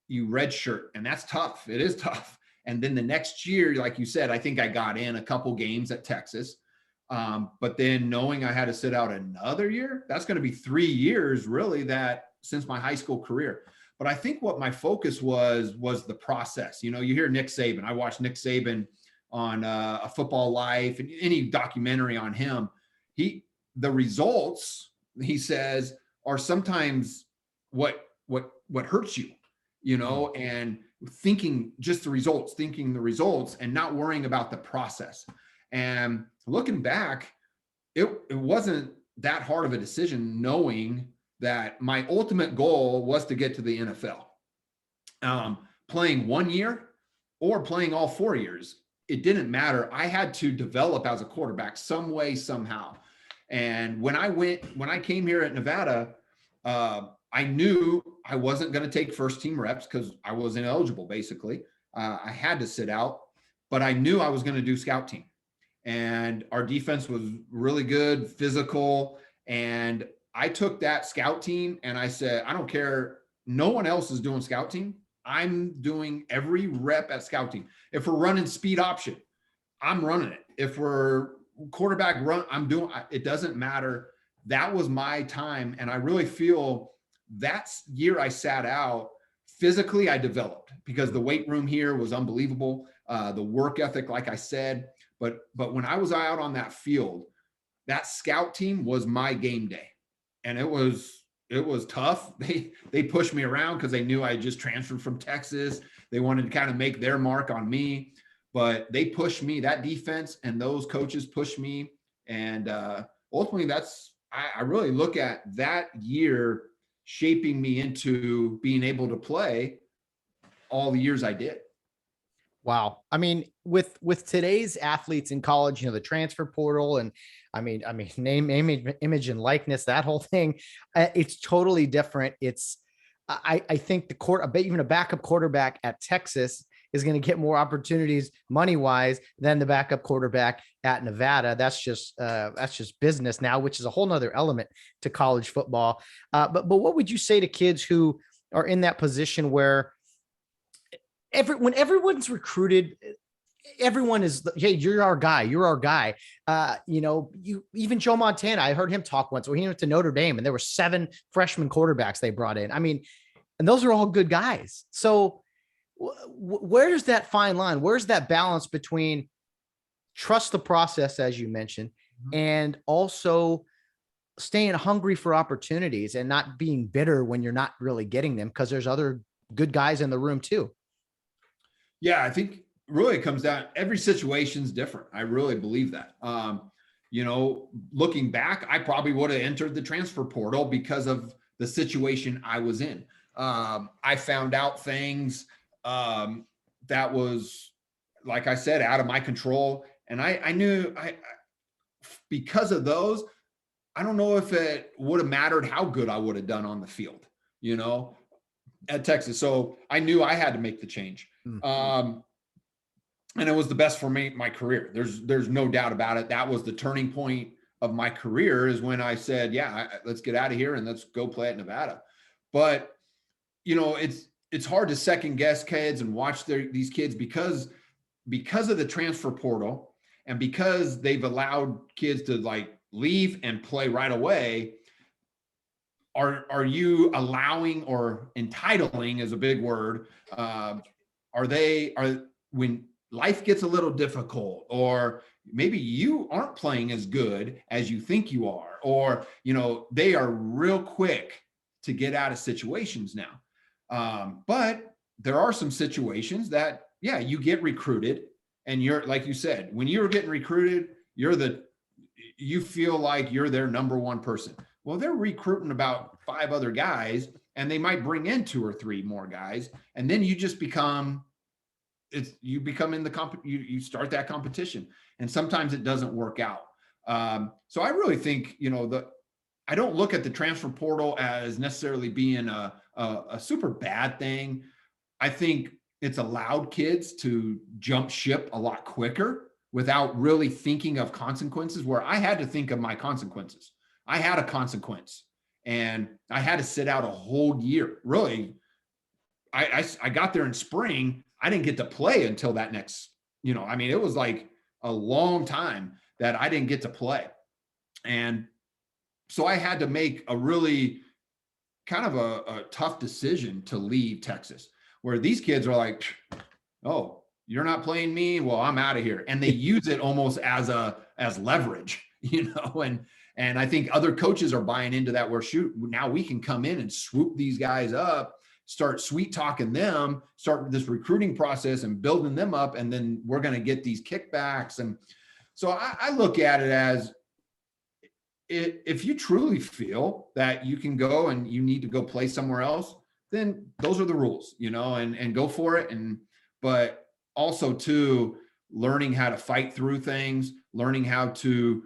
you redshirt, and that's tough. It is tough. And then the next year, like you said, I think I got in a couple games at Texas. But then knowing I had to sit out another year, that's going to be 3 years really since my high school career. But I think what my focus was the process. You hear Nick Saban. I watched Nick Saban on A Football Life and any documentary on him. The results, he says, are sometimes what hurts you, and thinking the results and not worrying about the process. And looking back, it wasn't that hard of a decision, knowing that my ultimate goal was to get to the NFL. Playing 1 year or playing all 4 years, it didn't matter. I had to develop as a quarterback some way, somehow. And when I came here at Nevada, I knew I wasn't going to take first team reps because I was ineligible, basically. I had to sit out, but I knew I was going to do scout team. And our defense was really good, physical. And I took that scout team and I said, I don't care. No one else is doing scout team. I'm doing every rep at scout team. If we're running speed option, I'm running it. If we're quarterback run, I'm doing it. Doesn't matter. That was my time. And I really feel that year I sat out physically I developed because the weight room here was unbelievable. The work ethic, like I said, but when I was out on that field, that scout team was my game day, and it was tough. They pushed me around because they knew I just transferred from Texas. They wanted to kind of make their mark on me, but they pushed me. That defense and those coaches pushed me, and ultimately, I really look at that year shaping me into being able to play all the years I did. Wow. I mean, with today's athletes in college, the transfer portal and I mean, name, image and likeness, that whole thing, it's totally different. I think even a backup quarterback at Texas is going to get more opportunities money wise than the backup quarterback at Nevada. That's just business now, which is a whole nother element to college football. But what would you say to kids who are in that position where when everyone's recruited, everyone is, hey, you're our guy. Even Joe Montana, I heard him talk once when he went to Notre Dame and there were 7 freshman quarterbacks they brought in. I mean, and those are all good guys. So where's that fine line? Where's that balance between trust the process, as you mentioned, and also staying hungry for opportunities and not being bitter when you're not really getting them because there's other good guys in the room too? Yeah, I think really it comes down, every situation's different. I really believe that. Looking back, I probably would have entered the transfer portal because of the situation I was in. I found out things that was, like I said, out of my control. And I knew because of those, I don't know if it would have mattered how good I would have done on the field, at Texas. So I knew I had to make the change. And it was the best for me, my career. There's no doubt about it. That was the turning point of my career, is when I said, let's get out of here and let's go play at Nevada. But, it's hard to second guess kids and watch these kids because of the transfer portal and because they've allowed kids to leave and play right away. Are you allowing, or entitling is a big word, when life gets a little difficult, or maybe you aren't playing as good as you think you are, or, they are real quick to get out of situations now. But there are some situations that, you get recruited, and you're, like you said, when you're getting recruited, you feel like you're their number one person. Well, they're recruiting about 5 other guys, and they might bring in 2 or 3 more guys. And then you just become you start that competition, and sometimes it doesn't work out. So I really think, I don't look at the transfer portal as necessarily being a super bad thing. I think it's allowed kids to jump ship a lot quicker without really thinking of consequences, where I had to think of my consequences. I had a consequence, and I had to sit out a whole year. Really, I got there in spring. I didn't get to play until that next, it was like a long time that I didn't get to play. And so I had to make a really kind of a tough decision to leave Texas, where these kids are like, oh, you're not playing me? Well, I'm out of here. And they use it almost as leverage, and I think other coaches are buying into that, where now we can come in and swoop these guys up, start sweet talking them, start this recruiting process and building them up. And then we're going to get these kickbacks. And so I look at it as, if you truly feel that you can go and you need to go play somewhere else, then those are the rules, and go for it. But also too, learning how to fight through things, learning how to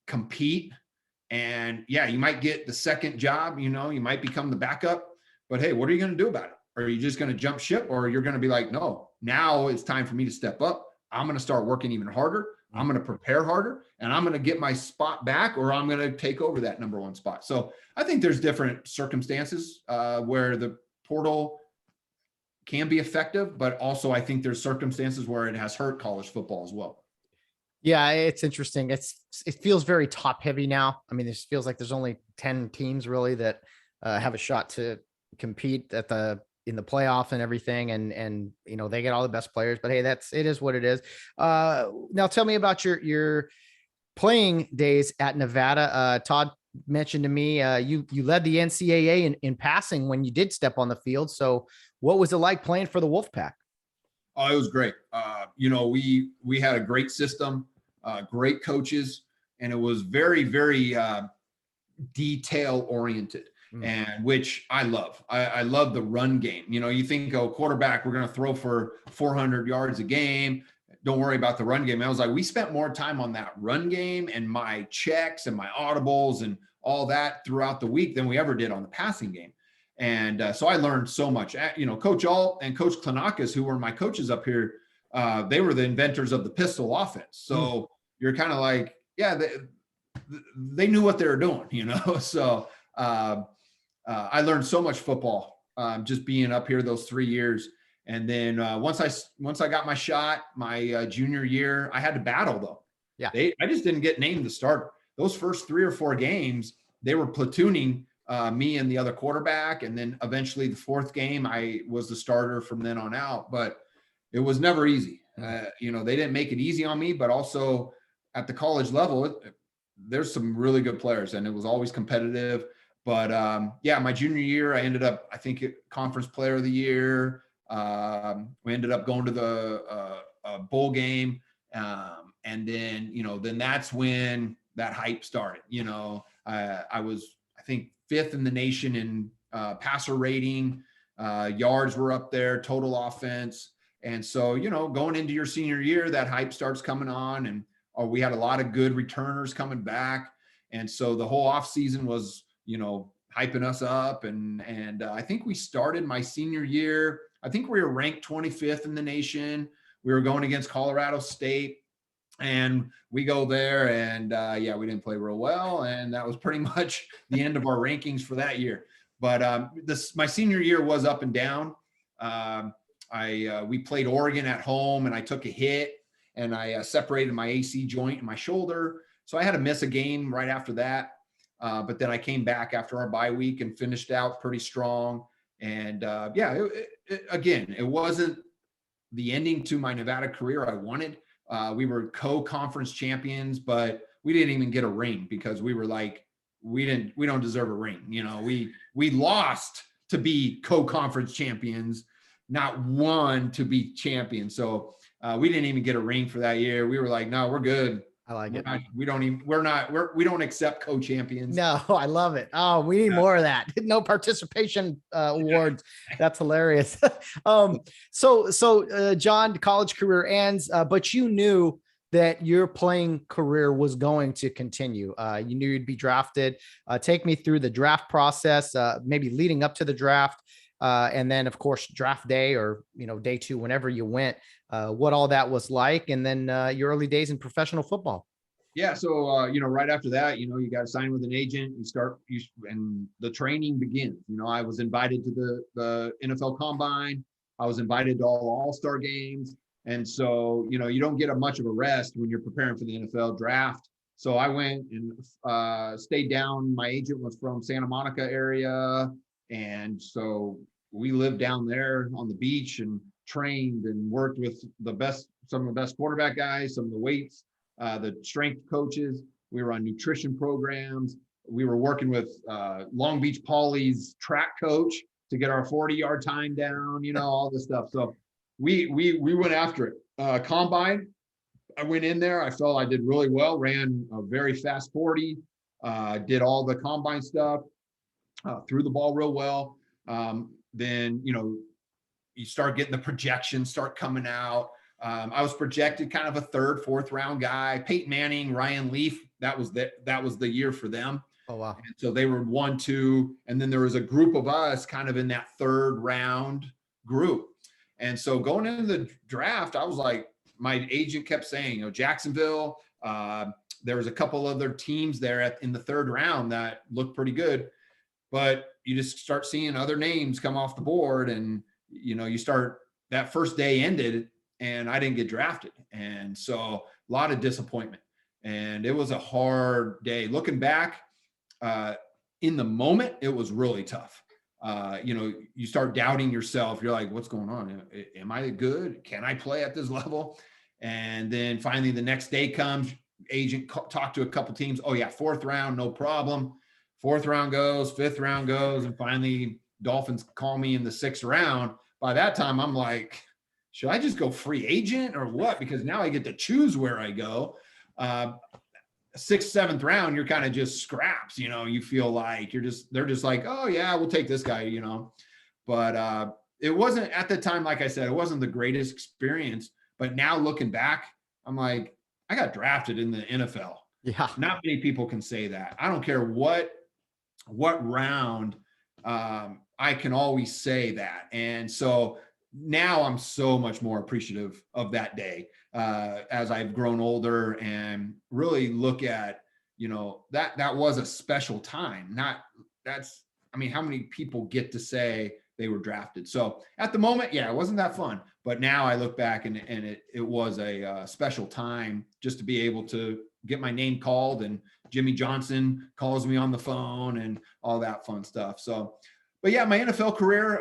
compete. And you might get the second job, you might become the backup, but hey, what are you going to do about it? Are you just going to jump ship, or you're going to be like, no, now it's time for me to step up. I'm going to start working even harder. I'm going to prepare harder, and I'm going to get my spot back, or I'm going to take over that number 1 spot. So I think there's different circumstances where the portal can be effective, but also I think there's circumstances where it has hurt college football as well. Yeah, it's interesting. It feels very top heavy now. I mean, this feels like there's only 10 teams really that have a shot to compete at the in the playoffs and everything. And, they get all the best players, but hey, it is what it is. Now tell me about your playing days at Nevada. Todd mentioned to me, you led the NCAA in passing when you did step on the field. So what was it like playing for the Wolfpack? Oh, it was great. We had a great system, great coaches, and it was very, very detail oriented, and which I love. I love the run game. You think, quarterback, we're going to throw for 400 yards a game. Don't worry about the run game. I was like, we spent more time on that run game and my checks and my audibles and all that throughout the week than we ever did on the passing game. And so I learned so much. Coach Alt and Coach Klanakis, who were my coaches up here, they were the inventors of the pistol offense. So you're kind of like, yeah, they knew what they were doing, So I learned so much football just being up here those 3 years. And then once I got my shot, my junior year, I had to battle though. Yeah, I just didn't get named the starter. Those first 3 or 4 games, they were platooning me and the other quarterback, and then eventually the 4th game, I was the starter from then on out. But it was never easy. They didn't make it easy on me, but also at the college level, there's some really good players, and it was always competitive. But my junior year, I ended up, I think, conference player of the year. We ended up going to the bowl game. And then, then that's when that hype started. I was, I think, 5th in the nation in passer rating. Yards were up there, total offense. And so, going into your senior year, that hype starts coming on, and we had a lot of good returners coming back. And so the whole off season was, hyping us up. And I think we started my senior year. I think we were ranked 25th in the nation. We were going against Colorado State, and we go there, and we didn't play real well. And that was pretty much the end of our rankings for that year. But my senior year was up and down. We played Oregon at home, and I took a hit, and I separated my AC joint in my shoulder. So I had to miss a game right after that. But then I came back after our bye week and finished out pretty strong. And again, it wasn't the ending to my Nevada career I wanted. We were co-conference champions, but we didn't even get a ring because we were like, we don't deserve a ring. We lost to be co-conference champions, not won to be champions. So we didn't even get a ring for that year. We were like, no, we're good. I like it. We don't accept co-champions. No, I love it. Oh, we need more of that. No participation awards. That's hilarious. So John, college career ends, but you knew that your playing career was going to continue. You knew you'd be drafted. Take me through the draft process, maybe leading up to the draft. And then of course, draft day or, day 2, whenever you went, what all that was like. And then your early days in professional football. Yeah. So, right after that, you got to sign with an agent, and the training begins. I was invited to the NFL Combine. I was invited to all-star games. And so, you don't get much of a rest when you're preparing for the NFL draft. So I went and stayed down. My agent was from Santa Monica area. And so we lived down there on the beach and trained and worked with some of the best quarterback guys, some of the weights, the strength coaches. We were on nutrition programs. We were working with Long Beach Poly's track coach to get our 40-yard time down, all this stuff. So we went after it. Combine, I went in there. I felt I did really well, ran a very fast 40, did all the combine stuff, threw the ball real well. Then, you start getting the projections start coming out. I was projected kind of a 3rd, 4th round guy. Peyton Manning, Ryan Leaf, that was the year for them. Oh, wow. And so they were 1, 2, and then there was a group of us kind of in that 3rd round group. And so going into the draft, I was like, my agent kept saying, Jacksonville, there was a couple other teams there in the 3rd round that looked pretty good, but you just start seeing other names come off the board, and, that first day ended and I didn't get drafted. And so a lot of disappointment, and it was a hard day. Looking back, in the moment, it was really tough. you start doubting yourself. You're like, what's going on? Am I good? Can I play at this level? And then finally the next day comes, agent talked to a couple teams. Oh yeah, 4th round, no problem. 4th round goes, 5th round goes. And finally Dolphins call me in the 6th round. By that time, I'm like, should I just go free agent or what? Because now I get to choose where I go. 6th, 7th round, you're kind of just scraps, you feel like they're just like, oh yeah, we'll take this guy, but it wasn't at the time. Like I said, it wasn't the greatest experience, but now looking back, I'm like, I got drafted in the NFL. Yeah. Not many people can say that. I don't care what round, I can always say that. And so now I'm so much more appreciative of that day as I've grown older and really look at, that was a special time. How many people get to say they were drafted? So at the moment, yeah, it wasn't that fun. But now I look back and it was a special time just to be able to get my name called, and Jimmy Johnson calls me on the phone and all that fun stuff. So, but yeah, my NFL career,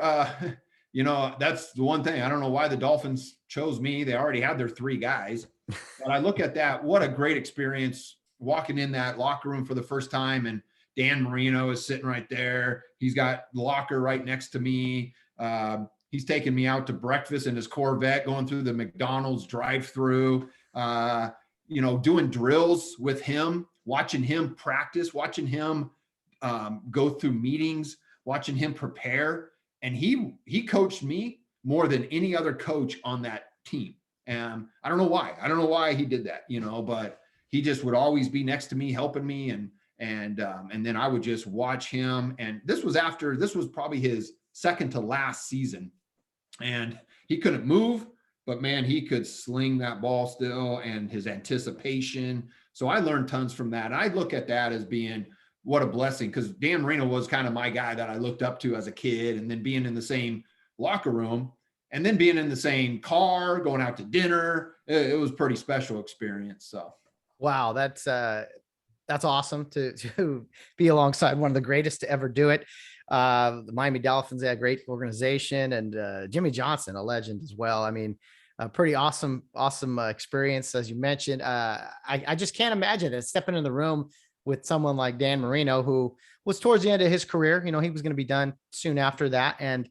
that's the one thing. I don't know why the Dolphins chose me. They already had their 3 guys. But I look at that, what a great experience walking in that locker room for the first time. And Dan Marino is sitting right there. He's got the locker right next to me. He's taking me out to breakfast in his Corvette, going through the McDonald's drive-through, doing drills with him, watching him practice, watching him go through meetings, watching him prepare. And he coached me more than any other coach on that team. And I don't know why. I don't know why he did that, but he just would always be next to me, helping me. And then I would just watch him. And this was probably his second to last season. And he couldn't move, but man, he could sling that ball still, and his anticipation. So I learned tons from that. I look at that as being what a blessing, because Dan Marino was kind of my guy that I looked up to as a kid, and then being in the same locker room and then being in the same car, going out to dinner, it was a pretty special experience. So, wow, that's awesome to be alongside one of the greatest to ever do it. The Miami Dolphins, a great organization, and Jimmy Johnson, a legend as well. I mean, a pretty awesome experience, as you mentioned. I just can't imagine it, stepping in the room with someone like Dan Marino, who was towards the end of his career. He was going to be done soon after that. And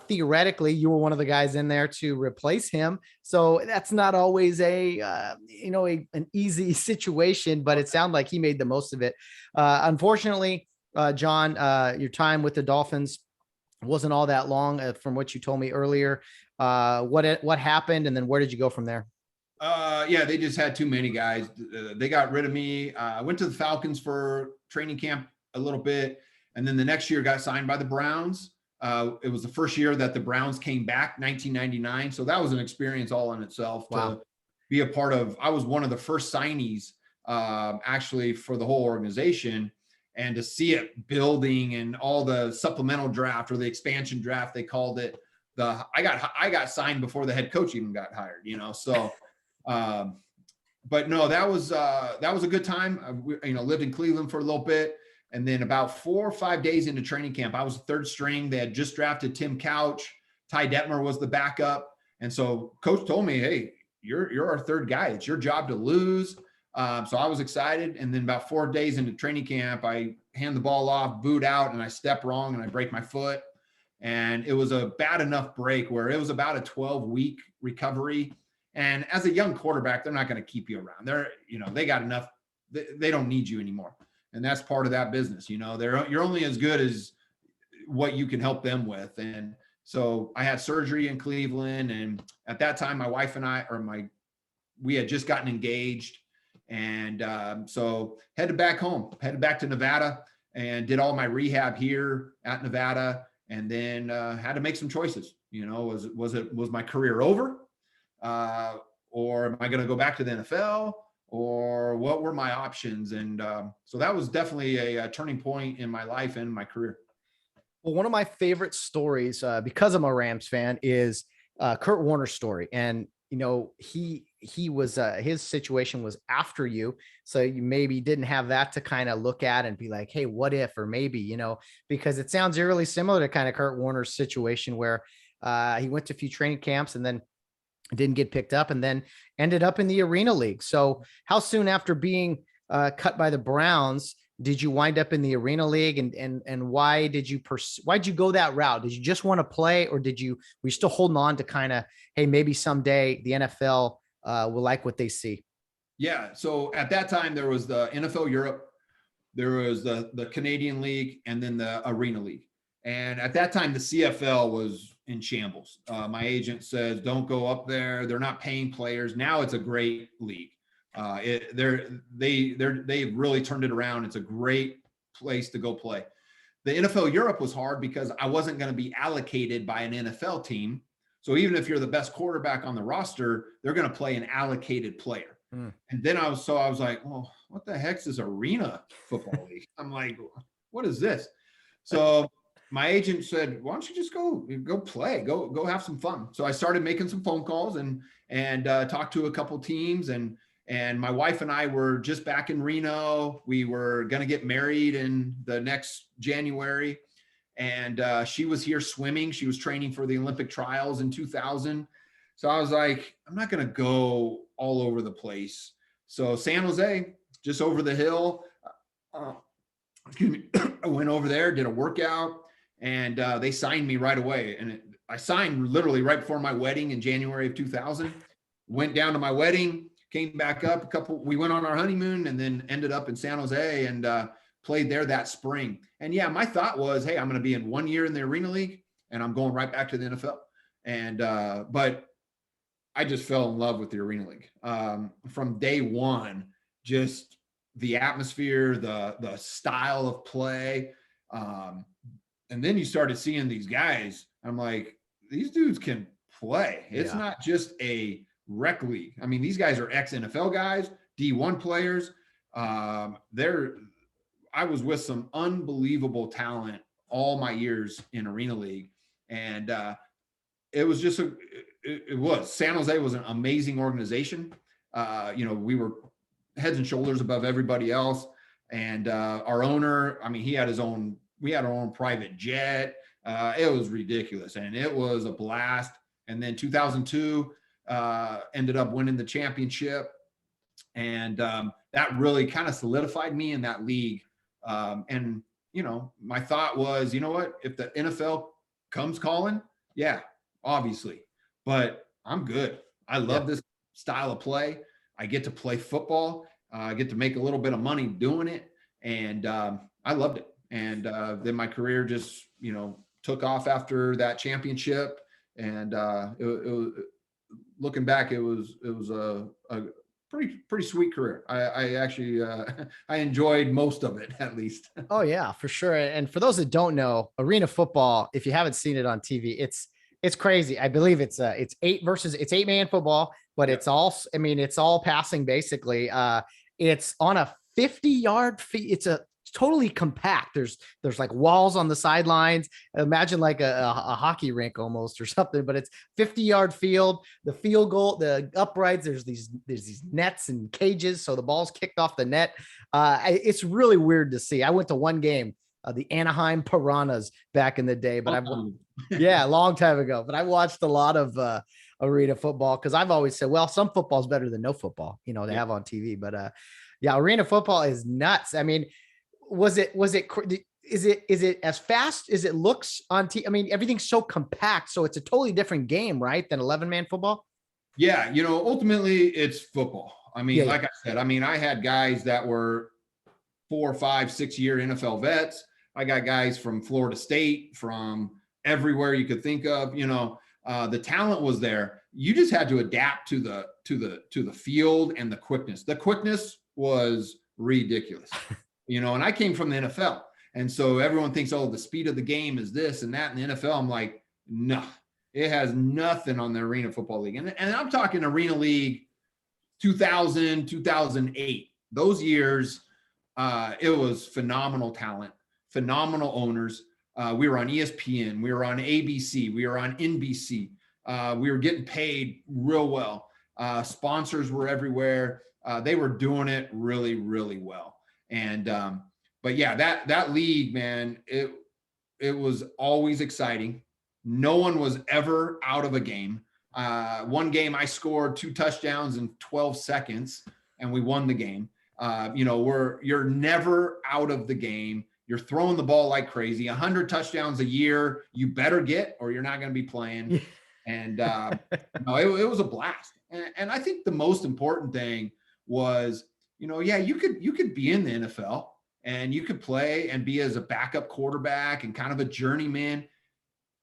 theoretically, you were one of the guys in there to replace him. So that's not always an easy situation, but it sounded like he made the most of it. Unfortunately, John, your time with the Dolphins wasn't all that long, from what you told me earlier. What happened, and then where did you go from there? Yeah, they just had too many guys. They got rid of me. I went to the Falcons for training camp a little bit, and then the next year got signed by the Browns. It was the first year that the Browns came back, 1999. So that was an experience all in itself. Wow. To be a part of. I was one of the first signees actually for the whole organization, and to see it building and all the supplemental draft, or the expansion draft, they called it. I got signed before the head coach even got hired, so but no, that was a good time. Lived in Cleveland for a little bit. And then about 4 or 5 days into training camp, I was third string. They had just drafted Tim Couch. Ty Detmer was the backup. And so coach told me, hey, you're our third guy. It's your job to lose. So I was excited. And then about 4 days into training camp, I hand the ball off, boot out, and I step wrong and I break my foot. And it was a bad enough break where it was about a 12-week recovery. And as a young quarterback, they're not going to keep you around. They got enough. They don't need you anymore. And that's part of that business. You're only as good as what you can help them with. And so I had surgery in Cleveland. And at that time, my wife and we had just gotten engaged. And so headed back to Nevada, and did all my rehab here at Nevada. And then had to make some choices. Was my career over? Or am I going to go back to the NFL? Or what were my options? And so that was definitely a turning point in my life and my career. Well, one of my favorite stories, because I'm a Rams fan, is Kurt Warner's story. And, he he was his situation was after you, so you maybe didn't have that to kind of look at and be like, hey, what if, or maybe, because it sounds eerily similar to kind of Kurt Warner's situation where he went to a few training camps and then didn't get picked up and then ended up in the Arena League. So how soon after being cut by the Browns did you wind up in the Arena League, and why did you why'd you go that route? Did you just want to play, or were you still holding on to kind of, hey, maybe someday the NFL will like what they see? Yeah. So at that time, there was the NFL Europe, there was the Canadian League, and then the Arena League. And at that time, the CFL was in shambles. My agent says, don't go up there. They're not paying players. Now it's a great league. They've really turned it around. It's a great place to go play. The NFL Europe was hard because I wasn't going to be allocated by an NFL team. So even if you're the best quarterback on the roster, they're going to play an allocated player. And then I was like, well, what the heck's this Arena Football League? I'm like, what is this? So my agent said, why don't you just go play, go have some fun. So I started making some phone calls and talked to a couple teams, and my wife and I were just back in Reno. We were going to get married in the next January. And she was here swimming. She was training for the Olympic trials in 2000. So I was like, I'm not going to go all over the place. So San Jose, just over the hill, I went over there, did a workout, and they signed me right away. And I signed literally right before my wedding in January of 2000. Went down to my wedding, came back up we went on our honeymoon, and then ended up in San Jose and played there that spring. And yeah, my thought was, hey, I'm going to be in 1 year in the Arena League and I'm going right back to the NFL. And, but I just fell in love with the Arena League. From day one, just the atmosphere, the style of play. And then you started seeing these guys. I'm like, these dudes can play. It's not just a rec league. I mean, these guys are ex-NFL guys, D1 players. I was with some unbelievable talent all my years in Arena League. And it was just San Jose was an amazing organization. We were heads and shoulders above everybody else. And our owner, I mean, we had our own private jet. It was ridiculous, and it was a blast. And then 2002 ended up winning the championship. And that really kind of solidified me in that league. And my thought was, you know what, if the NFL comes calling, yeah, obviously, but I'm good. I love this style of play. I get to play football. I get to make a little bit of money doing it. And I loved it. And then my career just, took off after that championship. And looking back, it was a pretty sweet career. I actually I enjoyed most of it, at least. Oh yeah, for sure. And for those that don't know, Arena Football, if you haven't seen it on TV, it's crazy. I believe it's 8-man football, but it's all passing basically. It's on a 50-yard feet. It's a totally compact. There's like walls on the sidelines. Imagine like a hockey rink almost or something, but it's 50-yard field. The field goal, the uprights, there's these nets and cages, so the ball's kicked off the net. It's really weird to see. I went to one game, the Anaheim Piranhas back in the day, but a long time ago. But I watched a lot of Arena Football because I've always said, well, some football is better than no football, they have on TV. But Arena Football is nuts. I mean, is it as fast as it looks on TV? I mean, everything's so compact, so it's a totally different game, right, than 11-man football? Yeah, ultimately it's football. I mean, like I said, I had guys that were 4, 5, 6 year NFL vets. I got guys from Florida State, from everywhere you could think of. The talent was there. You just had to adapt to the field and the quickness. The quickness was ridiculous. And I came from the NFL. And so everyone thinks, oh, the speed of the game is this and that in the NFL. I'm like, no, it has nothing on the Arena Football League. And I'm talking Arena League 2000, 2008. Those years, it was phenomenal talent, phenomenal owners. We were on ESPN. We were on ABC. We were on NBC. We were getting paid real well. Sponsors were everywhere. They were doing it really, really well. And but yeah, that league, man, it was always exciting. No one was ever out of a game. One game I scored 2 touchdowns in 12 seconds and we won the game. You're never out of the game. You're throwing the ball like crazy. 100 touchdowns a year, you better get, or you're not going to be playing. And it was a blast. And I think the most important thing was, you could be in the NFL and you could play and be as a backup quarterback and kind of a journeyman,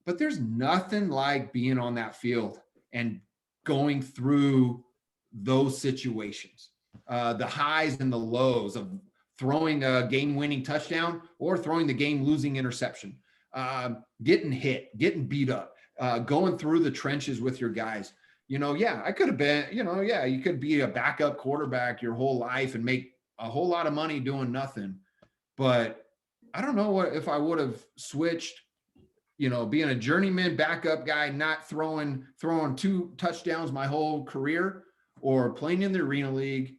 but there's nothing like being on that field and going through those situations, the highs and the lows of throwing a game-winning touchdown or throwing the game-losing interception, getting hit, getting beat up, going through the trenches with your guys. I could have been, you could be a backup quarterback your whole life and make a whole lot of money doing nothing. But I don't know if I would have switched, being a journeyman backup guy, not throwing 2 touchdowns my whole career, or playing in the Arena League,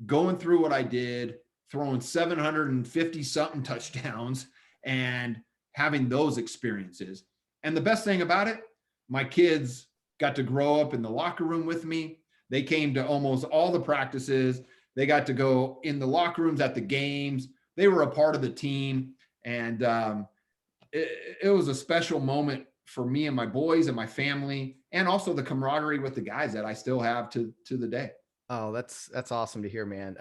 going through what I did, throwing 750 something touchdowns and having those experiences. And the best thing about it, my kids got to grow up in the locker room with me. They came to almost all the practices. They got to go in the locker rooms at the games. They were a part of the team. And it was a special moment for me and my boys and my family, and also the camaraderie with the guys that I still have to the day. Oh, that's awesome to hear, man.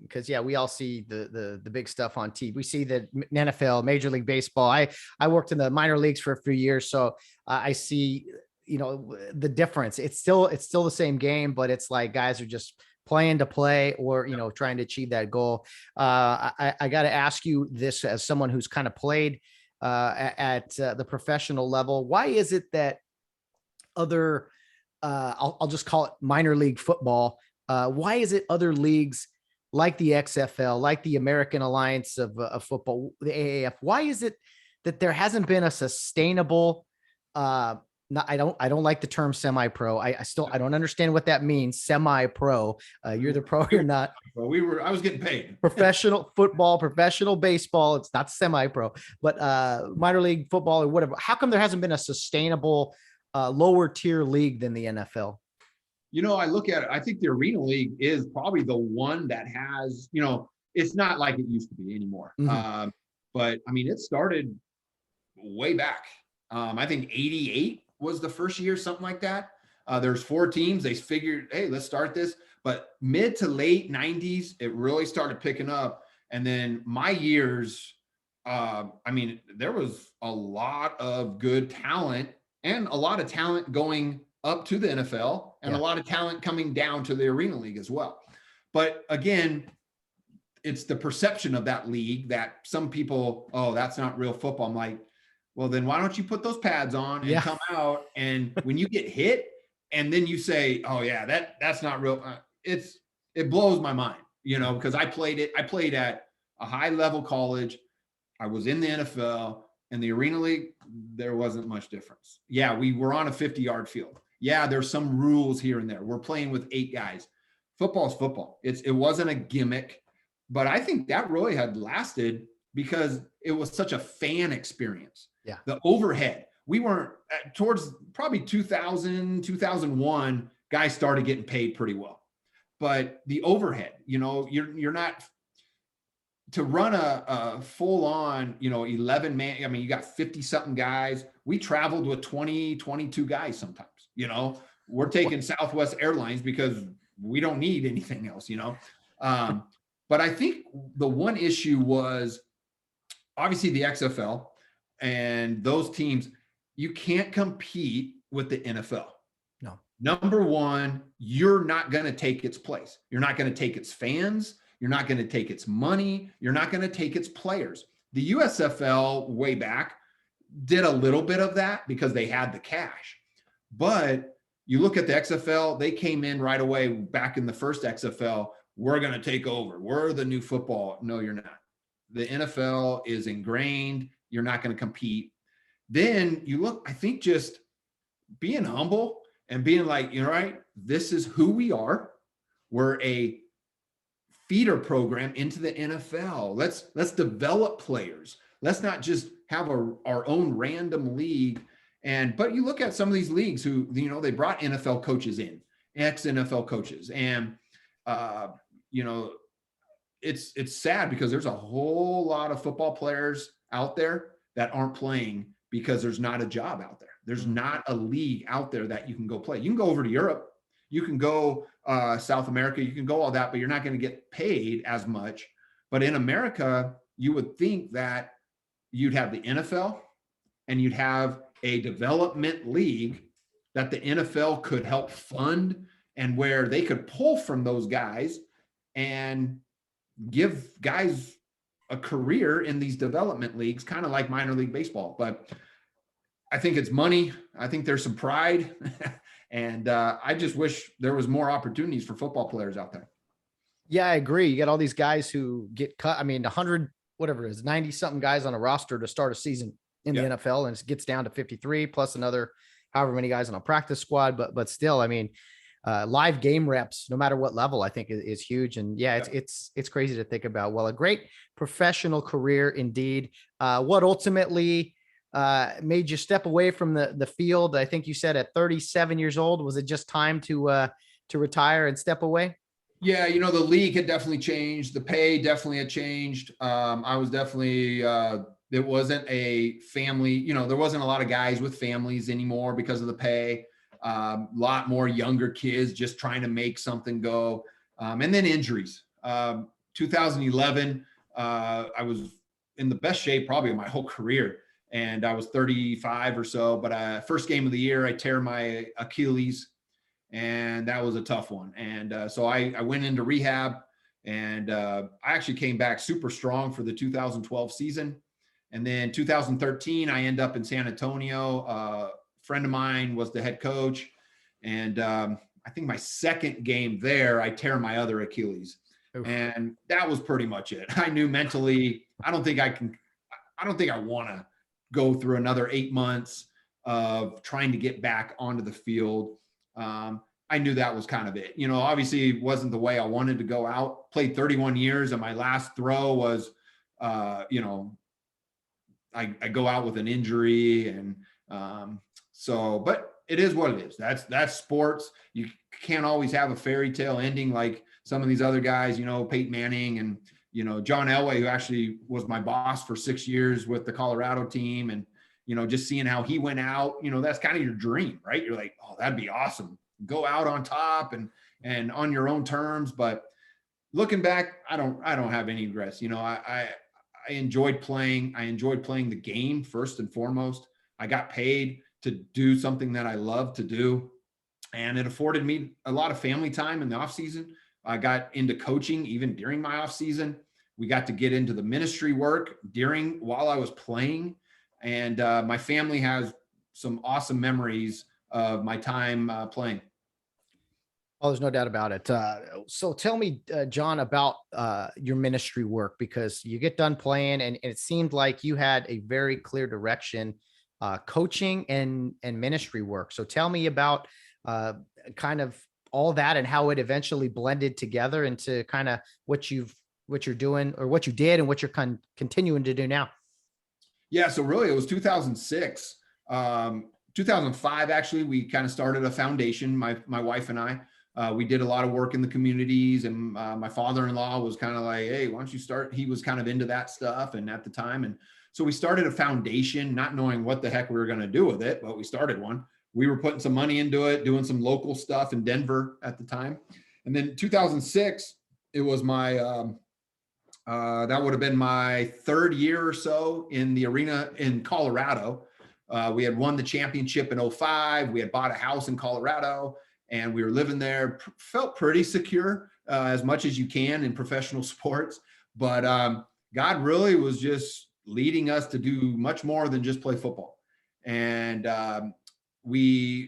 Because we all see the big stuff on TV. We see the NFL, Major League Baseball. I worked in the minor leagues for a few years, so I see the difference. It's still the same game, but it's like guys are just playing to play, or trying to achieve that goal. I got to ask you this, as someone who's kind of played at the professional level. Why is it that other I'll just call it minor league football, why is it other leagues like the XFL, like the American Alliance of Football, the AAF, why is it that there hasn't been a sustainable, I don't like the term semi-pro. I don't understand what that means. Semi-pro. You're the pro, you're not. Well, I was getting paid. Professional football, professional baseball. It's not semi-pro, but minor league football or whatever. How come there hasn't been a sustainable lower tier league than the NFL? I look at it, I think the Arena League is probably the one that has, it's not like it used to be anymore. Mm-hmm. But I mean, it started way back. I think 88 was the first year, something like that. There's 4 teams. They figured, hey, let's start this. But mid to late 90s, it really started picking up. And then my years, there was a lot of good talent and a lot of talent going up to the NFL, and a lot of talent coming down to the Arena League as well. But again, it's the perception of that league that some people, oh, that's not real football. I'm like, well, then why don't you put those pads on and come out? And when you get hit and then you say, oh yeah, that's not real. It blows my mind, because I played at a high level college. I was in the NFL, and the Arena League, there wasn't much difference. Yeah, we were on a 50-yard field. Yeah, there's some rules here and there. We're playing with 8 guys. Football's football. It wasn't a gimmick, but I think that really had lasted because it was such a fan experience. Yeah. The overhead. We weren't towards probably 2000, 2001, guys started getting paid pretty well. But the overhead, you're not to run a full on, 11 man. I mean, you got 50 something guys. We traveled with 20, 22 guys sometimes. We're taking Southwest Airlines because we don't need anything else, But I think the one issue was obviously the XFL and those teams, you can't compete with the NFL. No. Number one, you're not going to take its place. You're not going to take its fans. You're not going to take its money. You're not going to take its players. The USFL way back did a little bit of that because they had the cash. But you look at the XFL, they came in right away back in the first XFL. We're going to take over. We're the new football. No, you're not. The NFL is ingrained. You're not going to compete. Then you look, I think, just being humble and being like, you know, right, this is who we are. We're a feeder program into the NFL. Let's develop players. Let's not just have our own random league. But you look at some of these leagues who, you know, they brought NFL coaches in, ex-NFL coaches, and you know, it's sad because there's a whole lot of football players out there that aren't playing because there's not a job out there. There's not a league out there that you can go play. You can go over to Europe, you can go South America, you can go all that, but you're not going to get paid as much. But in America, you would think that you'd have the NFL and you'd have a development league that the NFL could help fund, and where they could pull from those guys and give guys a career in these development leagues, kind of like minor league baseball. But I think it's money. I think there's some pride. And I just wish there was more opportunities for football players out there. Yeah, I agree. You got all these guys who get cut. I mean, 100, whatever it is, 90 something guys on a roster to start a season in the NFL, and it gets down to 53 plus another however many guys on a practice squad. But still, I mean, live game reps, no matter what level, I think is huge. And it's crazy to think about. Well, a great professional career indeed. What ultimately made you step away from the field? I think you said at 37 years old, was it just time to retire and step away? Yeah, you know, the league had definitely changed. The pay definitely had changed. I was definitely, it wasn't a family, you know, there wasn't a lot of guys with families anymore because of the pay. A lot more younger kids just trying to make something go. And then injuries. 2011, I was in the best shape probably of my whole career. And I was 35 or so, but first game of the year, I tear my Achilles, and that was a tough one. And so I went into rehab, and I actually came back super strong for the 2012 season. And then 2013, I end up in San Antonio. A friend of mine was the head coach. And I think my second game there, I tear my other Achilles. Oof. And that was pretty much it. I knew mentally, I don't think I want to go through another 8 months of trying to get back onto the field. I knew that was kind of it. You know, obviously it wasn't the way I wanted to go out. Played 31 years, and my last throw was, you know, I go out with an injury, and but it is what it is. That's sports. You can't always have a fairy tale ending like some of these other guys, you know, Peyton Manning and, you know, John Elway, who actually was my boss for 6 years with the Colorado team. And, you know, just seeing how he went out, you know, that's kind of your dream, right? You're like, oh, that'd be awesome. Go out on top and on your own terms. But looking back, I don't have any regrets. You know, I enjoyed playing. I enjoyed playing the game first and foremost. I got paid to do something that I love to do. And it afforded me a lot of family time in the off season. I got into coaching even during my off season. We got to get into the ministry work while I was playing. And my family has some awesome memories of my time playing. Oh, there's no doubt about it. So tell me, John, about your ministry work, because you get done playing and it seemed like you had a very clear direction, coaching and ministry work. So tell me about kind of all that and how it eventually blended together into kind of what you're doing, or what you did and what you're continuing to do now. Yeah. So really it was 2006, 2005, actually, we kind of started a foundation. My wife and I, we did a lot of work in the communities, and my father-in-law was kind of like, hey, why don't you start? He was kind of into that stuff. And at the time, and so we started a foundation, not knowing what the heck we were going to do with it, but we started one. We were putting some money into it, doing some local stuff in Denver at the time. And then 2006, it was my, that would have been my third year or so in the arena in Colorado. We had won the championship in 2005. We had bought a house in Colorado, and we were living there. Felt pretty secure, as much as you can in professional sports. But God really was just leading us to do much more than just play football. And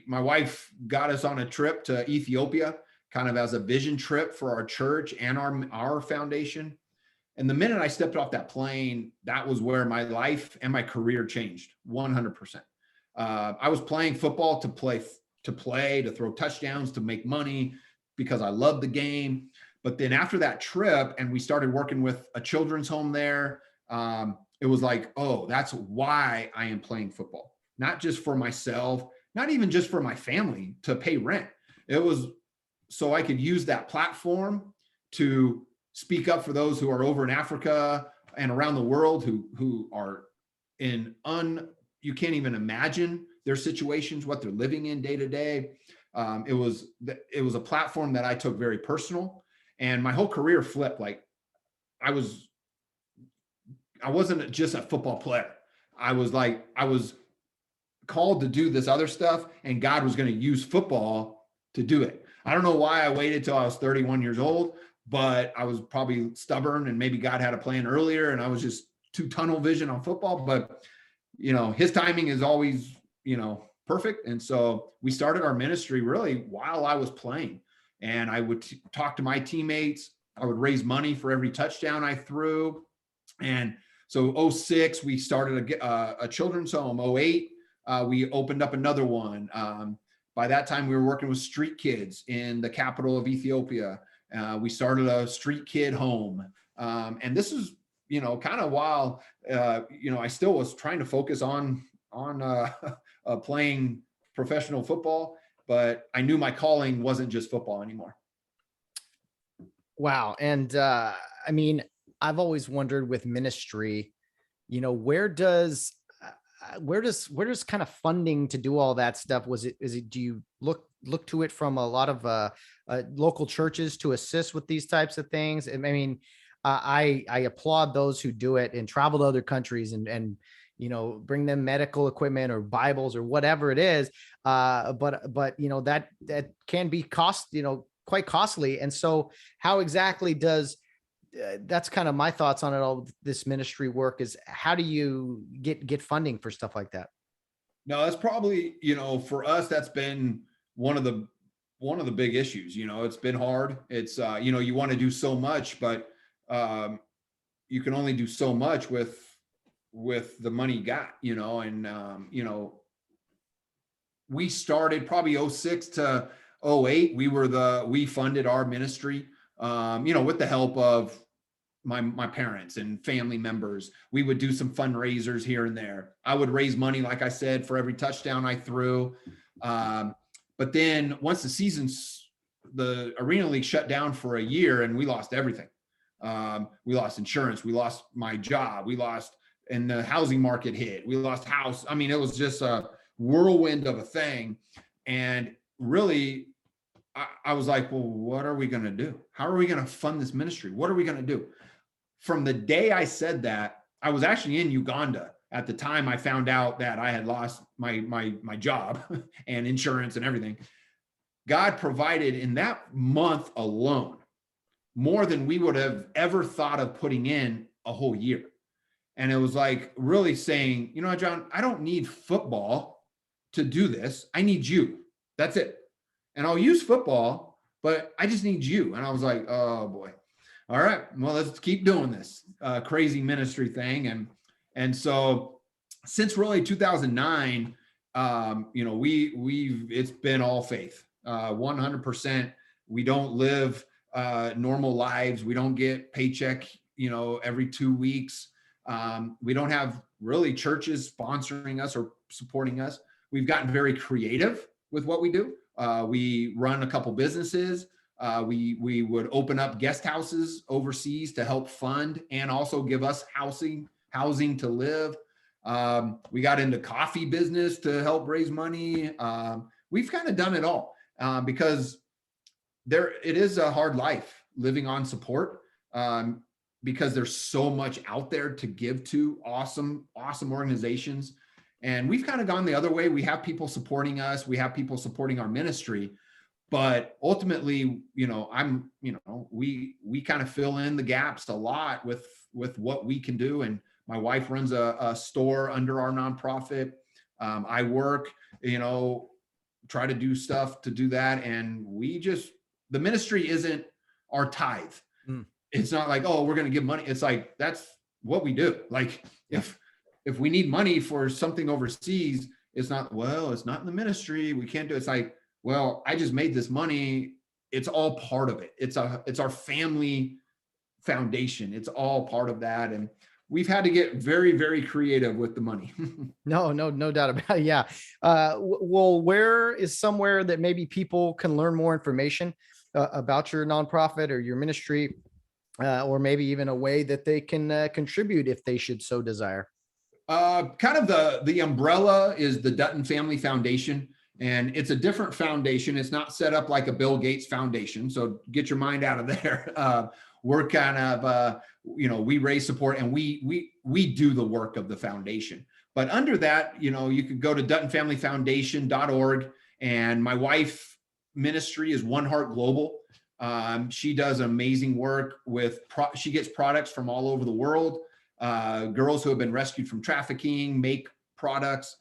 my wife got us on a trip to Ethiopia, kind of as a vision trip for our church and our foundation. And the minute I stepped off that plane, that was where my life and my career changed 100%. I was playing football to to play, to throw touchdowns, to make money because I loved the game. But then after that trip, and we started working with a children's home there, it was like, oh, that's why I am playing football. Not just for myself, not even just for my family to pay rent. It was so I could use that platform to speak up for those who are over in Africa and around the world who are in you can't even imagine their situations, what they're living in day to day. It was a platform that I took very personal, and my whole career flipped. Like I wasn't just a football player. I was called to do this other stuff, and God was going to use football to do it. I don't know why I waited till I was 31 years old, but I was probably stubborn, and maybe God had a plan earlier, and I was just too tunnel vision on football. But his timing is always perfect. And so we started our ministry really while I was playing, and I would talk to my teammates. I would raise money for every touchdown I threw. And so 2006, we started a children's home. 2008, we opened up another one. By that time, we were working with street kids in the capital of Ethiopia. We started a street kid home. And this is, kind of while, I still was trying to focus on playing professional football, but I knew my calling wasn't just football anymore. Wow. And I mean, I've always wondered with ministry, where does kind of funding to do all that stuff? Do you look to it from a lot of local churches to assist with these types of things? I mean, I applaud those who do it and travel to other countries and bring them medical equipment or Bibles or whatever it is. But that can be quite costly. And so how exactly does that's kind of my thoughts on it all. This ministry work is, how do you get funding for stuff like that? No, that's probably, for us, that's been one of the big issues. It's been hard. It's, you want to do so much, but you can only do so much with the money you got, and, we started probably 2006 to 2008. We funded our ministry, with the help of my parents and family members. We would do some fundraisers here and there. I would raise money, like I said, for every touchdown I threw. But then once the Arena League shut down for a year, and we lost everything. We lost insurance. We lost my job. And the housing market hit. We lost house. I mean, it was just a whirlwind of a thing. And really, I was like, well, what are we going to do? How are we going to fund this ministry? What are we going to do? From the day I said that, I was actually in Uganda at the time I found out that I had lost my job and insurance and everything. God provided in that month alone more than we would have ever thought of putting in a whole year. And it was like really saying, John, I don't need football to do this. I need you. That's it. And I'll use football, but I just need you. And I was like, oh boy. All right, well, let's keep doing this crazy ministry thing. And so since really 2009, it's been all faith, 100%. We don't live normal lives. We don't get paycheck, every 2 weeks. We don't have really churches sponsoring us or supporting us. We've gotten very creative with what we do. We run a couple businesses. We would open up guest houses overseas to help fund and also give us housing to live. We got into coffee business to help raise money. We've kind of done it all because it is a hard life living on support because there's so much out there to give to awesome organizations. And we've kind of gone the other way. We have people supporting us. We have people supporting our ministry. But ultimately, we kind of fill in the gaps a lot with what we can do. And my wife runs a store under our nonprofit. I work, try to do stuff to do that. And the ministry isn't our tithe. It's not like, oh, we're going to give money. It's like, that's what we do. Like if we need money for something overseas, It's not, well, it's not in the ministry. We can't do it. It's like, well, I just made this money. It's all part of it. It's our family foundation. It's all part of that. And we've had to get very, very creative with the money. No doubt about it. Yeah. Well, where is somewhere that maybe people can learn more information about your nonprofit or your ministry, or maybe even a way that they can contribute if they should so desire? Kind of the umbrella is the Dutton Family Foundation, and it's a different foundation. It's not set up like a Bill Gates Foundation. So get your mind out of there. We're kind of, we raise support and we do the work of the foundation. But under that, you could go to DuttonFamilyFoundation.org, and my wife ministry is One Heart Global. She does amazing work with, she gets products from all over the world. Girls who have been rescued from trafficking, make products.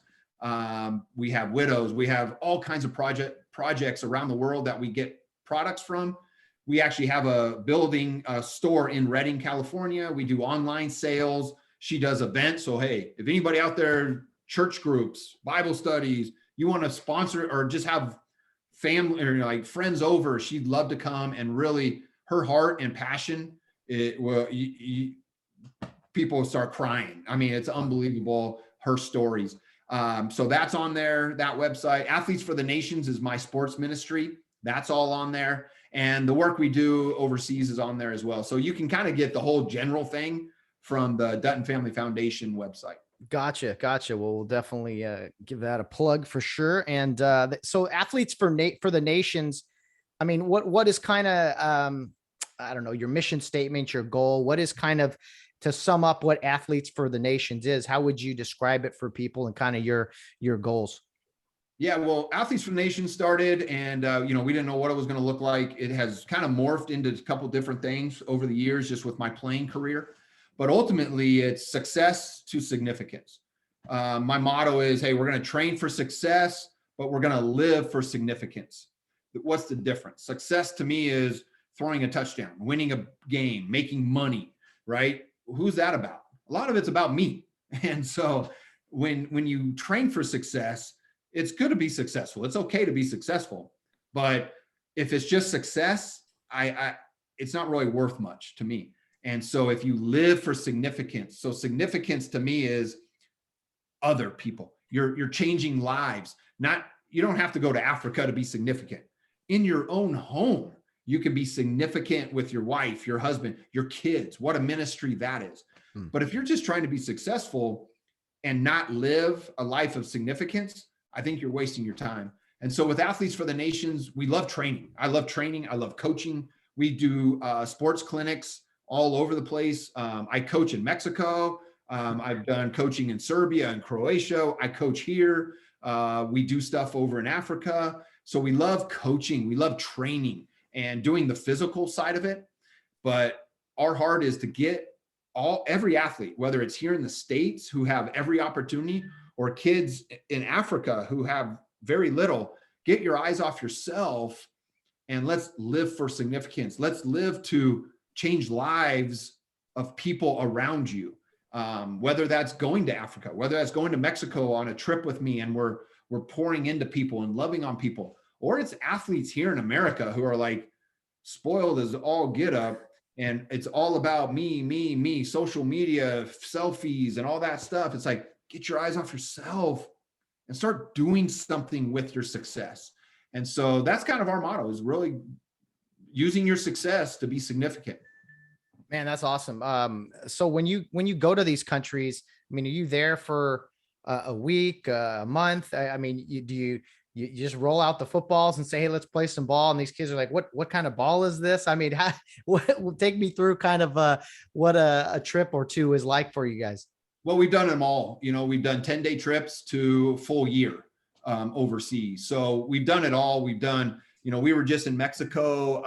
We have widows. We have all kinds of projects around the world that we get products from. We actually have a store in Redding, California. We do online sales. She does events. So, hey, if anybody out there, church groups, Bible studies, you want to sponsor or just have family or like friends over, she'd love to come. And really her heart and passion, people start crying. I mean, it's unbelievable, her stories. So that's on there, that website. Athletes for the Nations is my sports ministry. That's all on there. And the work we do overseas is on there as well. So you can kind of get the whole general thing from the Dutton Family Foundation website. Gotcha. Well, we'll definitely give that a plug for sure. And so Athletes for the Nations, I mean, what is kind of, I don't know, your mission statement, your goal? What is kind of, to sum up what Athletes for the Nations is, how would you describe it for people and kind of your goals? Yeah, well, Athletes for the Nations started, and we didn't know what it was going to look like. It has kind of morphed into a couple different things over the years, just with my playing career. But ultimately, it's success to significance. My motto is, hey, we're going to train for success, but we're going to live for significance. What's the difference? Success to me is throwing a touchdown, winning a game, making money, right? Who's that about? A lot of it's about me. And so when you train for success, it's good to be successful. It's okay to be successful. But if it's just success, it's not really worth much to me. And so if you live for significance, so significance to me is other people. You're changing lives. You don't have to go to Africa to be significant. In your own home, you can be significant with your wife, your husband, your kids. What a ministry that is. But if you're just trying to be successful and not live a life of significance, I think you're wasting your time. And so with Athletes for the Nations, we love training. I love training. I love coaching. We do sports clinics all over the place. I coach in Mexico. I've done coaching in Serbia and Croatia. I coach here. We do stuff over in Africa. So we love coaching. We love training and doing the physical side of it. But our heart is to get every athlete, whether it's here in the States who have every opportunity, or kids in Africa who have very little, get your eyes off yourself and let's live for significance. Let's live to change lives of people around you. Whether that's going to Africa, whether that's going to Mexico on a trip with me and we're pouring into people and loving on people, or it's athletes here in America who are like spoiled as all get up. And it's all about me, social media, selfies and all that stuff. It's like, get your eyes off yourself and start doing something with your success. And so that's kind of our motto, is really using your success to be significant. Man, that's awesome. So when you go to these countries, I mean, are you there for a week, a month? I mean, you just roll out the footballs and say, hey, let's play some ball. And these kids are like, what kind of ball is this? I mean, take me through kind of what a trip or two is like for you guys. Well, we've done them all. We've done 10-day trips to full year overseas. So we've done it all. We've done, we were just in Mexico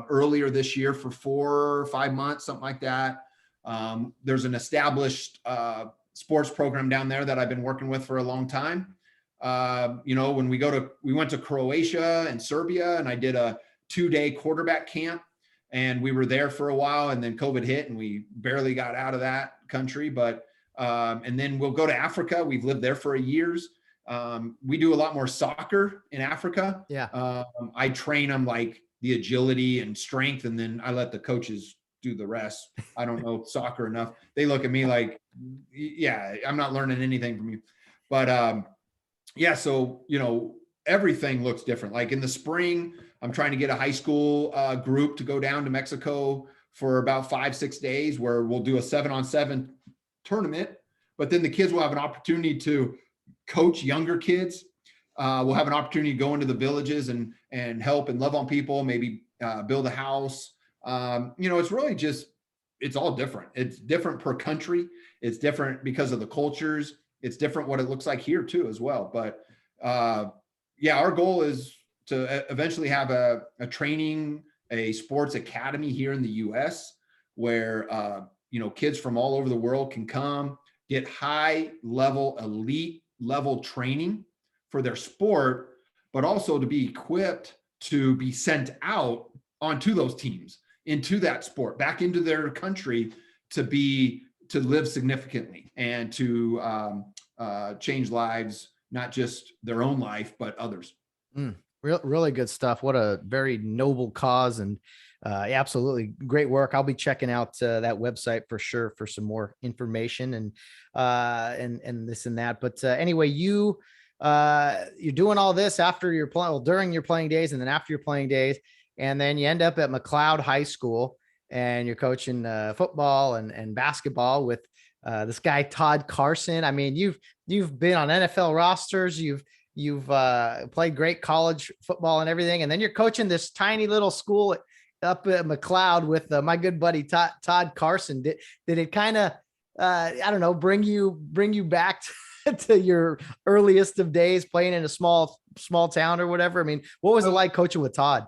earlier this year for 4 or 5 months, something like that. There's an established sports program down there that I've been working with for a long time. When we went to Croatia and Serbia, and I did a 2-day quarterback camp, and we were there for a while, and then COVID hit and we barely got out of that country. But and then we'll go to Africa. We've lived there for years. We do a lot more soccer in Africa. Yeah. I train them like the agility and strength, and then I let the coaches do the rest. I don't know soccer enough. They look at me like, yeah, I'm not learning anything from you. But yeah, so, everything looks different. Like in the spring, I'm trying to get a high school group to go down to Mexico for about 5-6 days where we'll do a 7-on-7 tournament, but then the kids will have an opportunity to coach younger kids. We'll have an opportunity to go into the villages and help and love on people, maybe build a house. It's really just, it's all different. It's different per country. It's different because of the cultures. It's different what it looks like here too as well. But yeah, our goal is to eventually have a sports academy here in the US where, kids from all over the world can come get high level, elite level training for their sport, but also to be equipped to be sent out onto those teams, into that sport, back into their country to live significantly and to change lives, not just their own life, but others. Really good stuff. What a very noble cause, and absolutely great work. I'll be checking out that website for sure for some more information and this and that. But anyway, you're doing all this after your during your playing days, and then after your playing days, and then you end up at McLeod High School, and you're coaching football and basketball with this guy Todd Carson. I mean, you've been on NFL rosters. You've played great college football and everything, and then you're coaching this tiny little school up at McLeod with my good buddy Todd Carson. Did it kind of I don't know, bring you back to your earliest of days playing in a small town or whatever? I mean, what was it like coaching with Todd?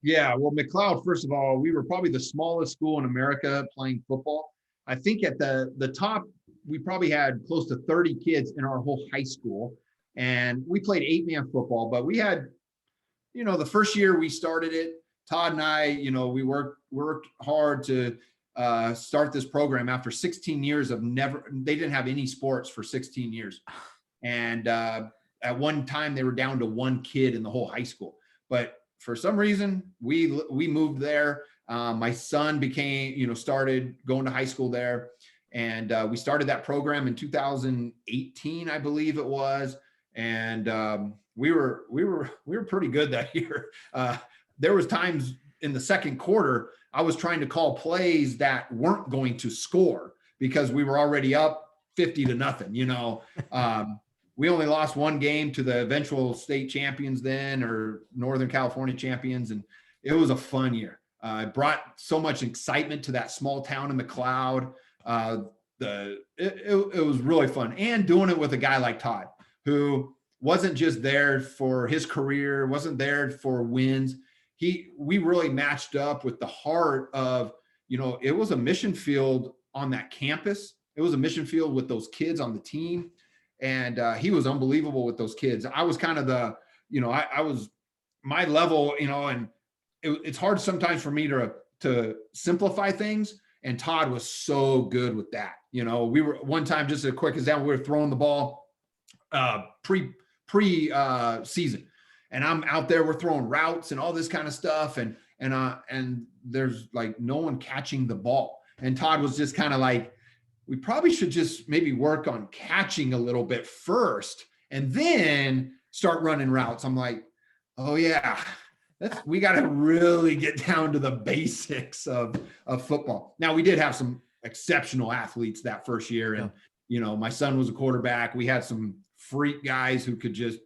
Yeah, well, McLeod, first of all, we were probably the smallest school in America playing football. I think at the top, we probably had close to 30 kids in our whole high school. And we played 8-man football, but we had, the first year we started it, Todd and I, we worked hard to start this program after 16 years they didn't have any sports for 16 years. And at one time they were down to one kid in the whole high school. But for some reason we moved there. My son started going to high school there. And we started that program in 2018, I believe it was. And we were pretty good that year. There was times in the second quarter, I was trying to call plays that weren't going to score because we were already up 50-0. We only lost one game to the eventual state champions then, or Northern California champions. And it was a fun year. It brought so much excitement to that small town in McLeod. It was really fun. And doing it with a guy like Todd, who wasn't just there for his career, wasn't there for wins. We really matched up with the heart of, it was a mission field on that campus. It was a mission field with those kids on the team. And he was unbelievable with those kids. I was kind of I was my level, and it's hard sometimes for me to simplify things. And Todd was so good with that. We were one time, just a quick example, we were throwing the ball pre season, and I'm out there, we're throwing routes and all this kind of stuff. And there's like no one catching the ball. And Todd was just kind of like, we probably should just maybe work on catching a little bit first and then start running routes. I'm like, oh yeah, we got to really get down to the basics of football. Now, we did have some exceptional athletes that first year. And, my son was a quarterback. We had some freak guys who could just,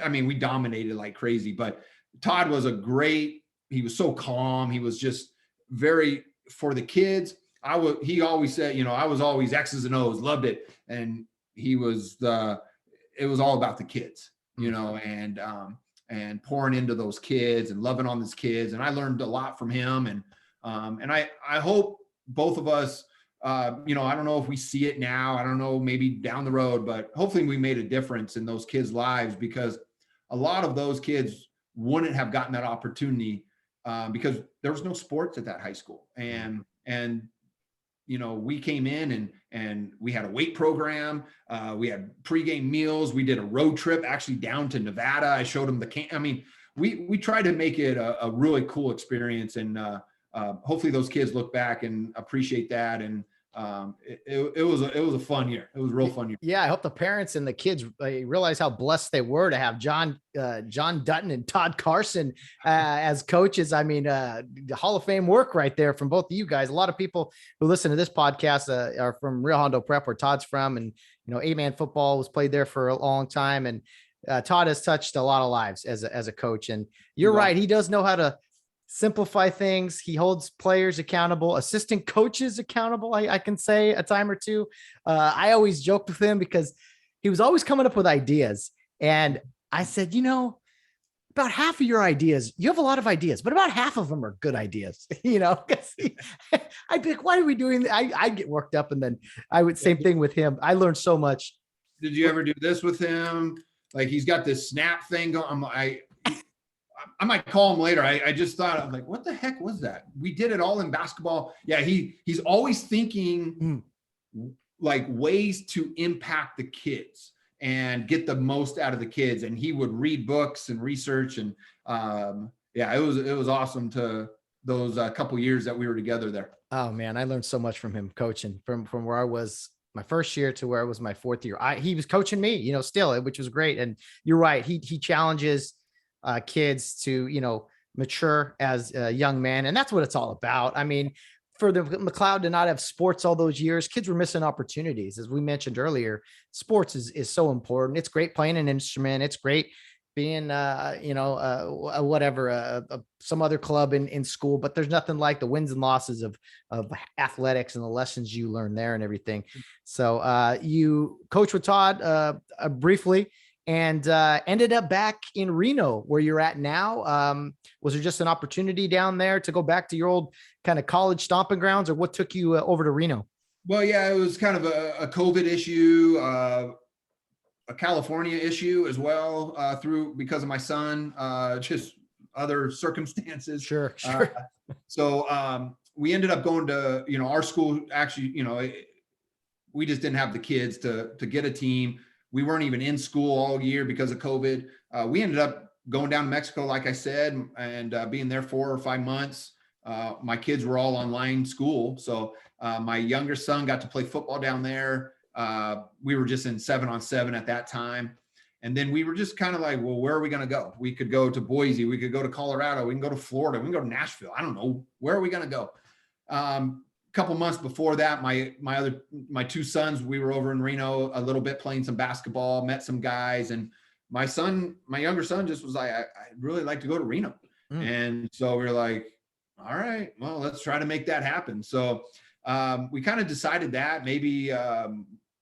we dominated like crazy. But Todd was he was so calm. He was just very, for the kids, he always said, I was always X's and O's, loved it. And it was all about the kids, and pouring into those kids and loving on those kids. And I learned a lot from him. And I hope both of us, I don't know if we see it now, I don't know, maybe down the road, but hopefully we made a difference in those kids' lives, because a lot of those kids wouldn't have gotten that opportunity because there was no sports at that high school. And we came in and we had a weight program. We had pregame meals. We did a road trip actually down to Nevada. I showed them the camp. I mean, we tried to make it a really cool experience, and hopefully those kids look back and appreciate that. And it was a fun year. It was a real fun year. Yeah, I hope the parents and the kids realize how blessed they were to have John Dutton and Todd Carson as coaches. I mean, the Hall of Fame work right there from both of you guys. A lot of people who listen to this podcast are from Real Hondo Prep, where Todd's from, and 8-man football was played there for a long time. And Todd has touched a lot of lives as a coach. And you're right, he does know how to simplify things. He holds players accountable, assistant coaches accountable. I can say a time or two. I always joked with him because he was always coming up with ideas. And I said, about half of your ideas, you have a lot of ideas, but about half of them are good ideas, because I'd be like, why are we doing that? I get worked up. And then same thing with him. I learned so much. Did you ever do this with him? Like, he's got this snap thing going. I might call him later. I just thought, I'm like, what the heck was that? We did it all in basketball. Yeah, he's always thinking like ways to impact the kids and get the most out of the kids. And he would read books and research. And it was awesome to those couple years that we were together there. Oh man, I learned so much from him coaching from where I was my first year to where it was my fourth year. He was coaching me, still, which was great. And you're right. He challenges kids to, mature as a young man. And that's what it's all about. I mean, for the McLeod to not have sports all those years, kids were missing opportunities. As we mentioned earlier, sports is so important. It's great playing an instrument. It's great being, some other club in school, but there's nothing like the wins and losses of athletics and the lessons you learn there and everything. So you coached with Todd briefly, and ended up back in Reno where you're at now. Was there just an opportunity down there to go back to your old kind of college stomping grounds, or what took you over to Reno? Well, yeah, it was kind of a COVID issue, a California issue as well, because of my son, just other circumstances. Sure. So we ended up going to, our school actually, we just didn't have the kids to get a team. We weren't even in school all year because of COVID. We ended up going down to Mexico, like I said, and being there 4 or 5 months. My kids were all online school. So my younger son got to play football down there. We were just in 7-on-7 at that time. And then we were just kind of like, well, where are we going to go? We could go to Boise. We could go to Colorado. We can go to Florida. We can go to Nashville. I don't know. Where are we going to go? Couple months before that, my 2 sons, we were over in Reno a little bit playing some basketball, met some guys, and my younger son just was like, I'd really like to go to Reno. And so we were like, all right, well, let's try to make that happen. So we kind of decided that maybe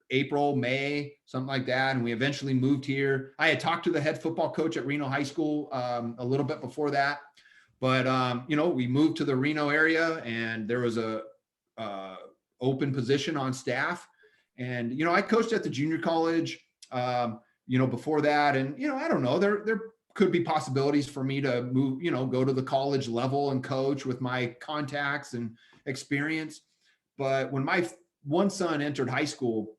April, May, something like that. And we eventually moved here. I had talked to the head football coach at Reno High School a little bit before that, but we moved to the Reno area, and there was a open position on staff. And, I coached at the junior college, before that. And, I don't know, there could be possibilities for me to move, go to the college level and coach with my contacts and experience. But when my one son entered high school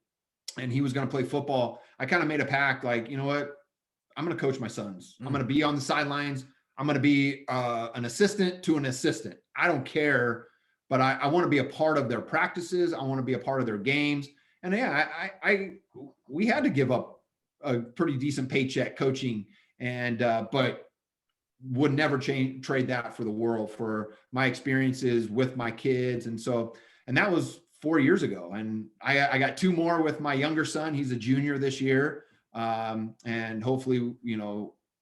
and he was going to play football, I kind of made a pact, like, you know what, I'm going to coach my sons. I'm going to be on the sidelines. I'm going to be an assistant to an assistant. I don't care. But I want to be a part of their practices. I want to be a part of their games. And yeah, we had to give up a pretty decent paycheck coaching, and but would never trade that for the world, for my experiences with my kids. And that was 4 years ago. And I got 2 more with my younger son. He's a junior this year. And hopefully,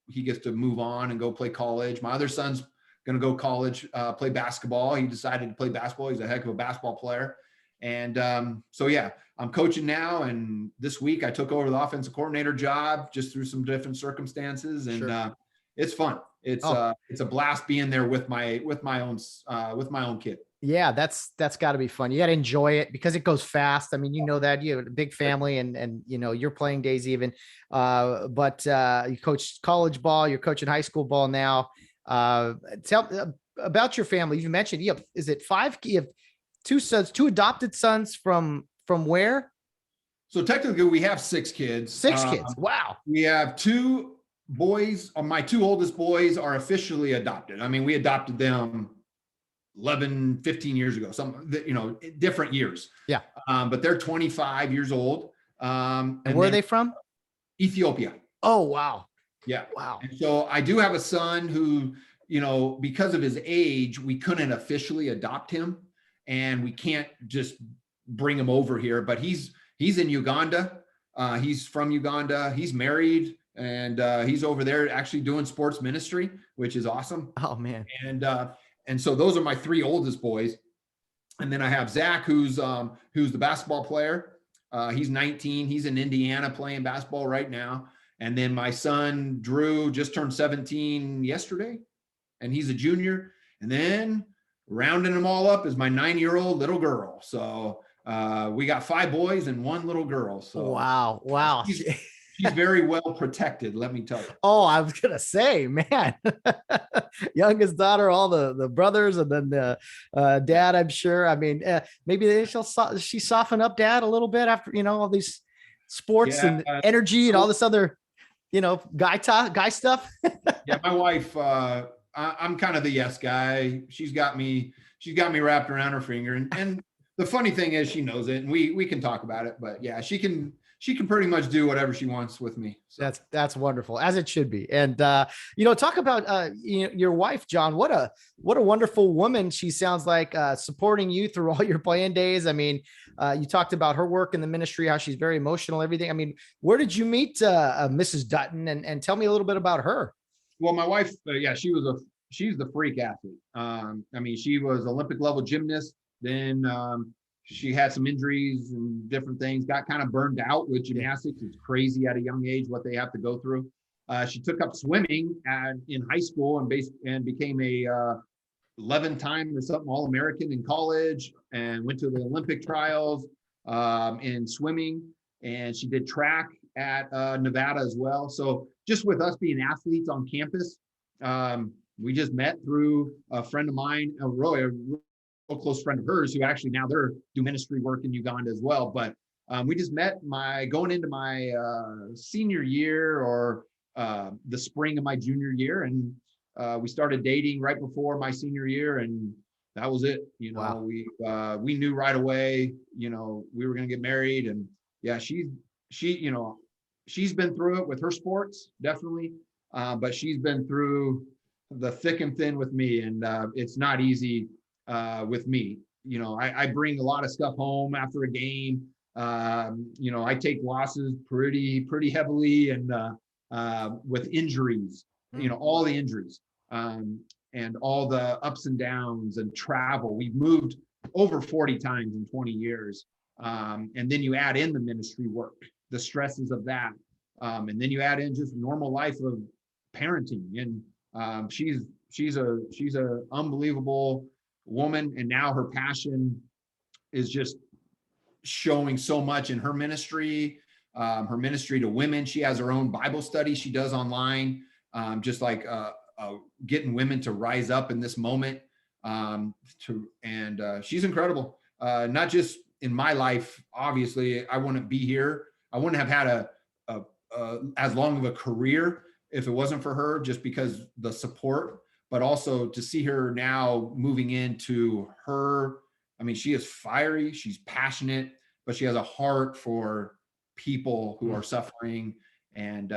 he gets to move on and go play college. My other son's going to go college, play basketball. He decided to play basketball. He's a heck of a basketball player. And I'm coaching now. And this week I took over the offensive coordinator job just through some different circumstances. And it's fun. It's a blast being there with my own kid. Yeah, that's got to be fun. You got to enjoy it because it goes fast. I mean, that you have a big family and your playing days even. But you coach college ball, you're coaching high school ball now. Tell about your family. You mentioned is it 5? You have Two sons, two adopted sons from where? So technically we have 6 kids. 6 kids. Wow. We have 2 boys. My 2 oldest boys are officially adopted. I mean, we adopted them 11, 15 years ago, different years. Yeah. But they're 25 years old. And where are they from? Ethiopia. Oh, wow. Yeah. Wow. And so I do have a son who, because of his age, we couldn't officially adopt him, and we can't just bring him over here, but he's in Uganda. He's from Uganda. He's married, and he's over there actually doing sports ministry, which is awesome. Oh, man. And so those are my 3 oldest boys. And then I have Zach, who's the basketball player. He's 19. He's in Indiana playing basketball right now. And then my son, Drew, just turned 17 yesterday, and he's a junior. And then rounding them all up is my 9-year-old little girl. So we got 5 boys and 1 little girl. So wow. She's very well protected, let me tell you. Oh, I was gonna say, man, youngest daughter, all the brothers, and then the dad. I'm sure. I mean, maybe she soften up dad a little bit after all these sports and energy and all this other, guy stuff. Yeah, my wife. I'm kind of the yes guy. She's got me wrapped around her finger, and the funny thing is she knows it, and we can talk about it. But yeah, she can pretty much do whatever she wants with me. So. That's wonderful, as it should be. And talk about your wife, John. What a wonderful woman she sounds like, supporting you through all your playing days. I mean, you talked about her work in the ministry, how she's very emotional, everything. I mean, where did you meet Mrs. Dutton, and tell me a little bit about her? Well, my wife, she's the freak athlete. I mean, she was Olympic level gymnast. Then she had some injuries and different things, got kind of burned out with gymnastics. It's crazy at a young age what they have to go through. She took up swimming in high school and became a 11-time or something All-American in college, and went to the Olympic trials in swimming. And she did track at Nevada as well. So just with us being athletes on campus, we just met through a friend of mine, Roy, a real close friend of hers, who actually now they're do ministry work in Uganda as well. But we just met going into my senior year, or the spring of my junior year, and we started dating right before my senior year, and that was it. Wow. We knew right away, we were going to get married. And yeah, she's been through it with her sports, definitely, but she's been through the thick and thin with me, and it's not easy with me. I bring a lot of stuff home after a game. I take losses pretty heavily, and with injuries, all the injuries, and all the ups and downs and travel. We've moved over 40 times in 20 years. And then you add in the ministry work, the stresses of that. And then you add in just normal life of parenting. And she's a unbelievable woman. And now her passion is just showing so much in her ministry to women. She has her own Bible study she does online, just like getting women to rise up in this moment. She's incredible. Not just in my life, obviously, I wouldn't be here. I wouldn't have had as long of a career if it wasn't for her, just because the support, but also to see her now moving into her. I mean, she is fiery, she's passionate, but she has a heart for people who are suffering. And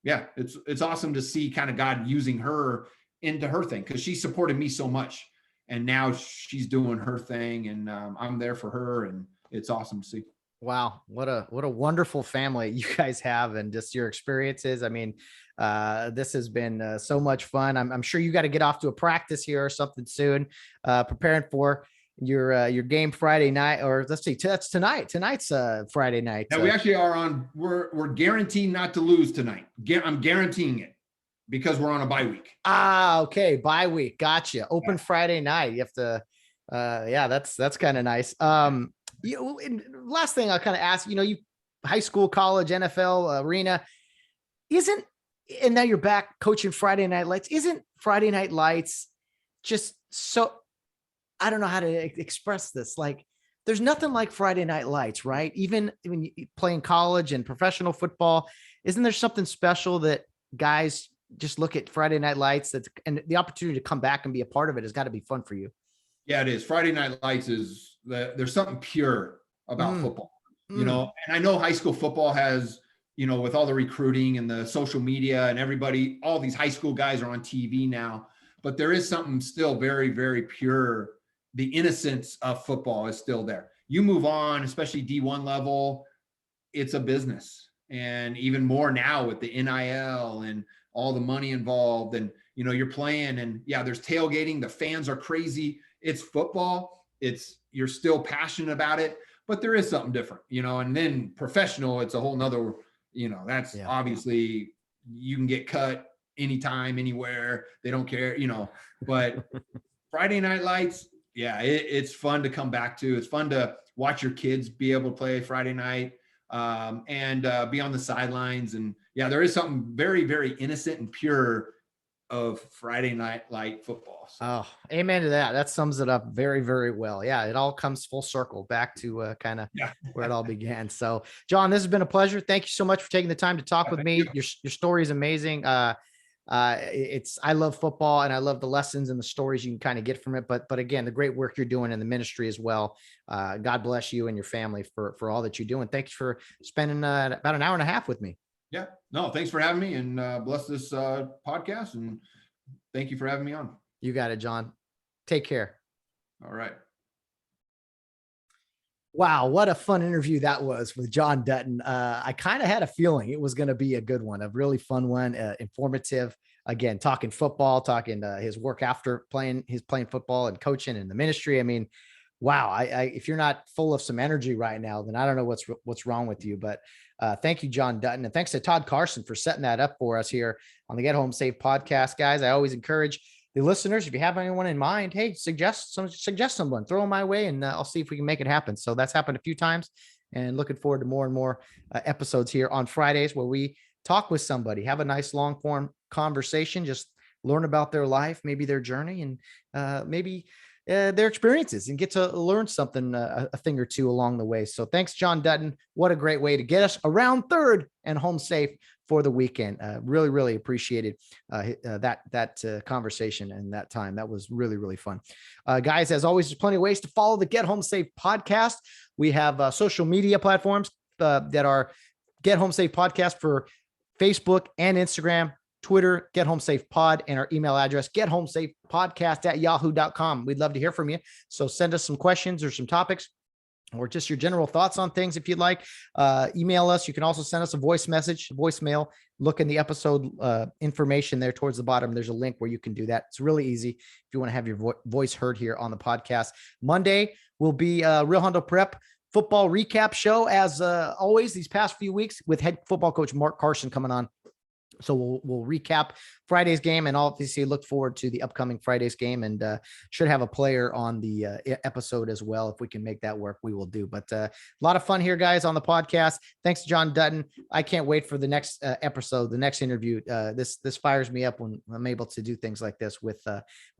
it's awesome to see kind of God using her into her thing, because she supported me so much. And now she's doing her thing, and I'm there for her, and it's awesome to see. Wow. What a wonderful family you guys have, and just your experiences. I mean, this has been so much fun. I'm sure you got to get off to a practice here or something soon, preparing for your game Friday night, or let's see, that's tonight. Tonight's Friday night. Yeah, we actually are on, we're guaranteed not to lose tonight. I'm guaranteeing it, because we're on a bye week. Okay. Bye week. Gotcha. Open Friday night. You have to, that's kind of nice. Last thing I'll kind of ask, you high school, college, NFL arena, and now you're back coaching Friday Night Lights. Isn't Friday Night Lights just so I don't know how to express this. Like, there's nothing like Friday Night Lights, right? Even when you play in college and professional football, isn't there something special that guys just look at Friday Night Lights, and the opportunity to come back and be a part of it has got to be fun for you. Yeah, it is. Friday Night Lights there's something pure about football, and I know high school football has, with all the recruiting and the social media and everybody, all these high school guys are on TV now, but there is something still very, very pure. The innocence of football is still there. You move on, especially D1 level, it's a business, and even more now with the NIL and all the money involved, and you're playing, and yeah, there's tailgating, the fans are crazy. It's football. You're still passionate about it, but there is something different, and then professional, it's a whole nother, that's obviously you can get cut anytime, anywhere. They don't care, but Friday Night Lights, yeah, it's fun to come back to. It's fun to watch your kids be able to play Friday night, and be on the sidelines. And yeah, there is something very, very innocent and pure of Friday Night Light football. So. Oh, amen to that. That sums it up very, very well. Yeah, it all comes full circle back to kind of where it all began. So, John, this has been a pleasure. Thank you so much for taking the time to talk with me. Your story is amazing. I love football, and I love the lessons and the stories you can kind of get from it. But again, the great work you're doing in the ministry as well. God bless you and your family for all that you do. And thanks for spending about an hour and a half with me. Yeah, no, thanks for having me, and bless this podcast, and thank you for having me on. You got it, John. Take care. All right. Wow, what a fun interview that was with John Dutton. I kind of had a feeling it was going to be a good one, a really fun one, informative. Again, talking football, talking his work after playing football and coaching in the ministry. I mean, wow, if you're not full of some energy right now, then I don't know what's wrong with you. But thank you, John Dutton, and thanks to Todd Carson for setting that up for us here on the Get Home Safe podcast, guys. I always encourage the listeners, if you have anyone in mind, hey, suggest someone, throw them my way, and I'll see if we can make it happen. So that's happened a few times, and looking forward to more and more episodes here on Fridays where we talk with somebody, have a nice long form conversation, just learn about their life, maybe their journey, and maybe their experiences, and get to learn something, a thing or two along the way. So thanks, John Dutton. What a great way to get us around third and home safe for the weekend. Really, really appreciated that conversation and that time. That was really, really fun. Guys, as always, there's plenty of ways to follow the Get Home Safe podcast. We have social media platforms that are Get Home Safe podcast for Facebook and Instagram, Twitter, Get Home Safe Pod, and our email address, gethomesafepodcast@yahoo.com. We'd love to hear from you. So send us some questions or some topics, or just your general thoughts on things if you'd like. Email us. You can also send us a voicemail. Look in the episode information there towards the bottom. There's a link where you can do that. It's really easy if you want to have your voice heard here on the podcast. Monday will be Real Hundo Prep football recap show, as always these past few weeks, with head football coach Mark Carson coming on. So we'll recap Friday's game, and obviously look forward to the upcoming Friday's game, and should have a player on the episode as well. If we can make that work, we will do. But a lot of fun here, guys, on the podcast. Thanks to John Dutton. I can't wait for the next episode, the next interview. This fires me up when I'm able to do things like this with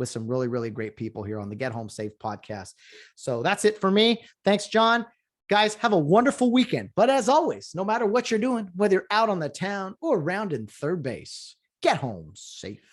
some really, really great people here on the Get Home Safe podcast. So that's it for me. Thanks, John. Guys, have a wonderful weekend. But as always, no matter what you're doing, whether you're out on the town or around in third base, get home safe.